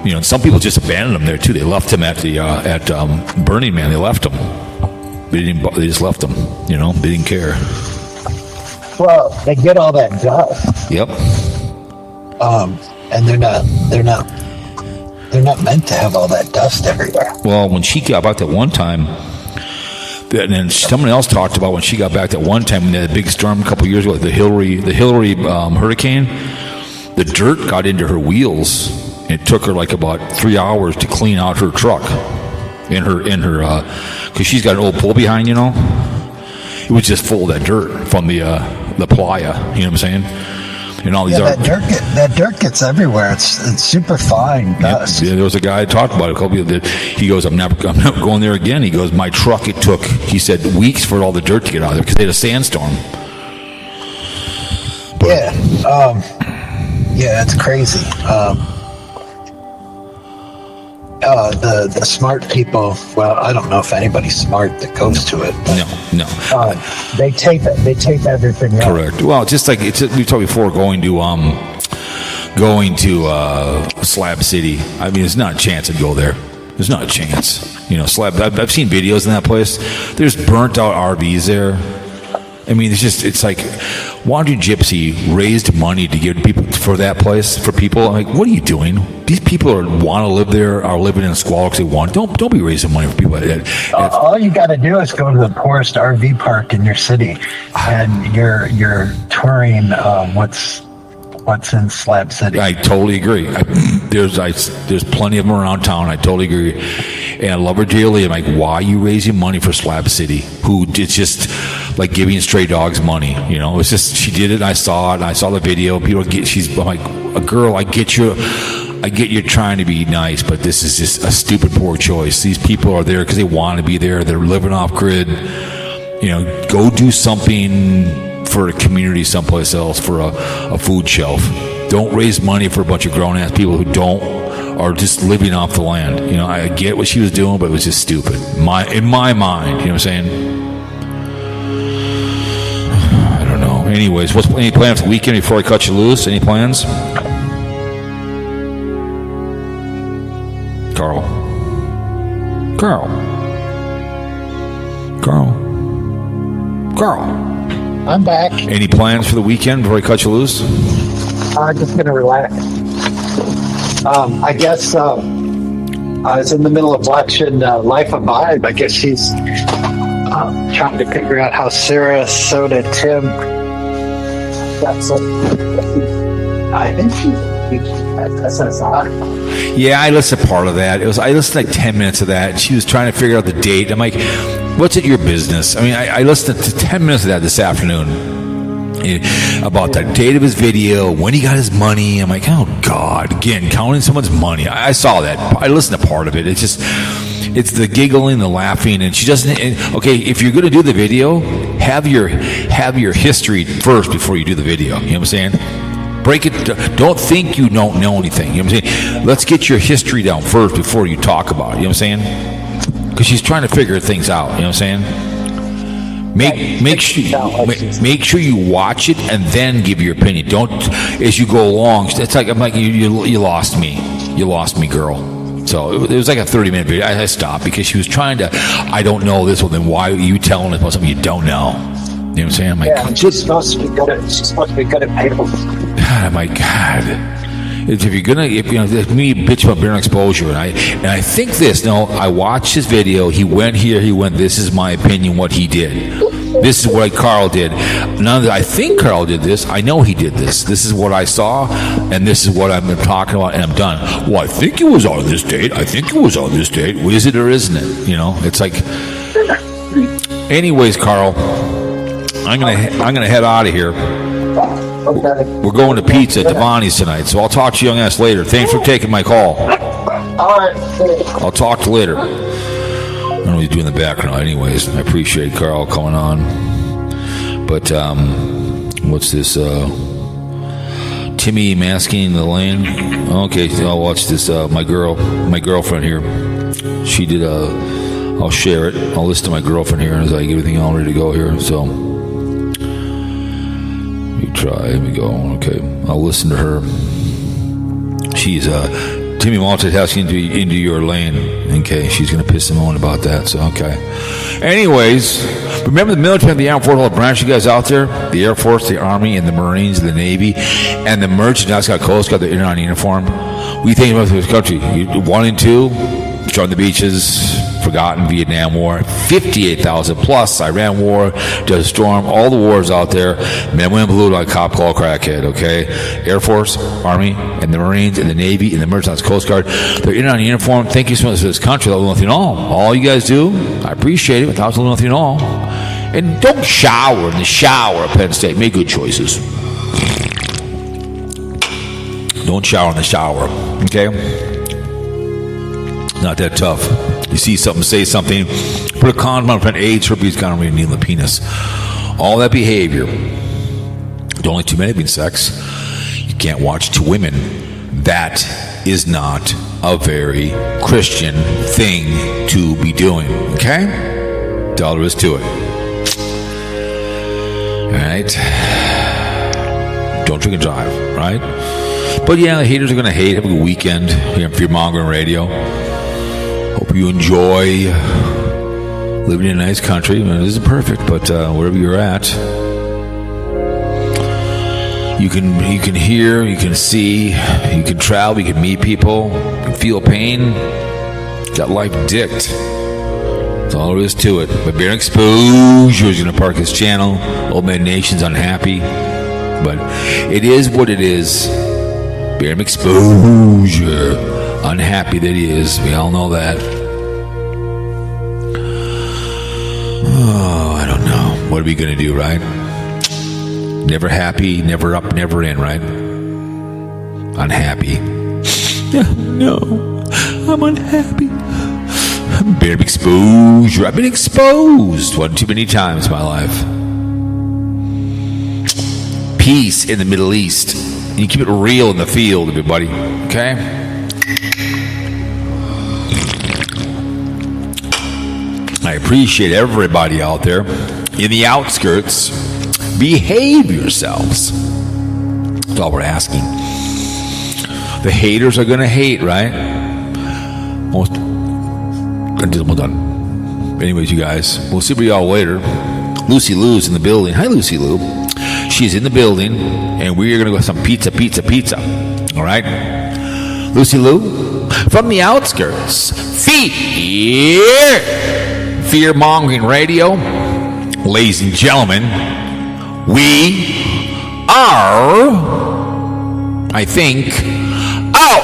and some people just abandoned them there too. They left them at Burning Man. They left them. They just left them. You know, they didn't care. Well, they get all that dust. Yep. And they're not meant to have all that dust everywhere. Well, when she got back that one time, and then someone else talked about when she got back that one time when they had a big storm a couple years ago, the Hillary hurricane, the dirt got into her wheels. It took her like about 3 hours to clean out her truck in her because she's got an old pull behind, you know. It was just full of that dirt from the playa, you know what I'm saying? And all these that dirt gets everywhere. It's super fine dust. Yeah, there was a guy that talked about it a couple of days. He goes, I'm not going there again. He goes, my truck, it took, he said, weeks for all the dirt to get out of there because they had a sandstorm. But, yeah, it's crazy. The smart people, well, I don't know if anybody's smart that goes to it. No. They tape it. They tape everything up. Correct. Well, just like we talked before, going to Slab City. I mean, there's not a chance to go there. There's not a chance. You know, Slab. I've seen videos in that place. There's burnt out RVs there. I mean, it's like Wandering Gypsy raised money to give people for that place for people. I'm like, what are you doing? These people want to live there, are living in squalor because they want. Don't be raising money for people like that. All you got to do is go to the poorest RV park in your city, and you're touring what's in Slab City. I totally agree. There's plenty of them around town. I totally agree. And I love her dearly. I'm like, why are you raising money for Slab City? It's just like giving stray dogs money. You know, it's just, she did it. And I saw it. And I saw the video. I'm like, a girl, I get you're trying to be nice, but this is just a stupid, poor choice. These people are there because they want to be there. They're living off grid. You know, go do something for a community someplace else, for a food shelf. Don't raise money for a bunch of grown-ass people who are just living off the land. You know, I get what she was doing, but it was just stupid. In my mind, you know what I'm saying? I don't know. Anyways, any plans for the weekend before I cut you loose? Any plans? Carl. I'm back. Any plans for the weekend before I cut you loose? I'm just going to relax. I guess I was in the middle of watching Life of Vibe. I guess she's trying to figure out how Sarasota Tim. I think she's SSI. Yeah, I listened to part of that. I listened to like 10 minutes of that. She was trying to figure out the date. I'm like, what's it your business? I mean, I listened to 10 minutes of that this afternoon. About the date of his video, when he got his money. I'm like, oh God, again, counting someone's money. I saw that. I listened to part of it. It's the giggling, the laughing, and she doesn't. Okay, if you're going to do the video, have your history first before you do the video. You know what I'm saying? Break it. Don't think you don't know anything. You know what I'm saying? Let's get your history down first before you talk about it. You know what I'm saying? Because she's trying to figure things out. You know what I'm saying? Make sure you watch it and then give your opinion. Don't as you go along. It's like I'm like you lost me. You lost me, girl. So it was like a 30-minute video. I stopped because she was trying to. I don't know this one. Then why are you telling us about something you don't know? You know what I'm saying? I'm like, she's supposed to be good at people. God, my God. If you're gonna, me bitch about beer exposure, and I think this. No, I watched his video. He went here. He went. This is my opinion. What he did. This is what Carl did. None of I think Carl did this. I know he did this. This is what I saw, and this is what I've been talking about, and I'm done. Well, I think it was on this date. I think it was on this date. Is it or isn't it? It's like. Anyways, Carl, I'm gonna head out of here. Okay. We're going to pizza at Devani's tonight, so I'll talk to you young ass later. Thanks for taking my call. All right. I'll talk to you later. I don't know what he's doing in the background. Anyways, I appreciate Carl coming on. But what's this? Timmy masking the lane. Okay, I'll watch this. My girlfriend here. She did I'll share it. I'll listen to my girlfriend here as I get everything all ready to go here. So. Try. Here we go. Okay, I'll listen to her. She's Timmy multitasking into your lane. Okay, she's gonna piss him on about that. So okay. Anyways, remember the military and the armed force, all the branch you guys out there: the Air Force, the Army, and the Marines, the Navy, and the merchant. Now it's got Coast Guard, the Internet uniform. We think about this country. 1 and 2, on the beaches. Forgotten Vietnam War, 58,000 plus Iran War, Desert Storm, all the wars out there. Men, women, blue like cop, call, crackhead. Okay, Air Force, Army, and the Marines, and the Navy, and the Merchants Coast Guard. They're in on uniform. Thank you so much for this country. Without nothing at all. All you guys do, I appreciate it. Without nothing at all. And don't shower in the shower at Penn State. Make good choices. Don't shower in the shower. Okay. Not that tough. You see something, say something, put a condom on, prevent AIDS, herpes, gonorrhea, needle, and penis. All that behavior. Don't like 2 men having sex. You can't watch 2 women. That is not a very Christian thing to be doing. Okay? That's all there is to it. All right? Don't drink and drive, right? But yeah, the haters are going to hate. Have a good weekend here on Fear Mongering Radio. Hope you enjoy living in a nice country. It isn't perfect, but wherever you're at, you can hear, you can see, you can travel, you can meet people, you can feel pain. Got life dicked. That's all there is to it. But Bear Exposure is going to park his channel. Old Man Nation's unhappy, but it is what it is. Bear Exposure. Unhappy that he is. We all know that. Oh, I don't know. What are we going to do, right? Never happy, never up, never in, right? Unhappy. No, I'm unhappy. Bear exposure. I've been exposed one too many times in my life. Peace in the Middle East. You keep it real in the field, everybody. Okay? I appreciate everybody out there in the outskirts. Behave yourselves. That's all we're asking. The haters are going to hate, right? Almost done. Anyways, you guys, we'll see y'all later. Lucy Lou's in the building. Hi, Lucy Lou. She's in the building, and we're going to go have some pizza. All right? Lucy Lou, from the outskirts. Fear-mongering radio. Ladies and gentlemen, we are, I think, out.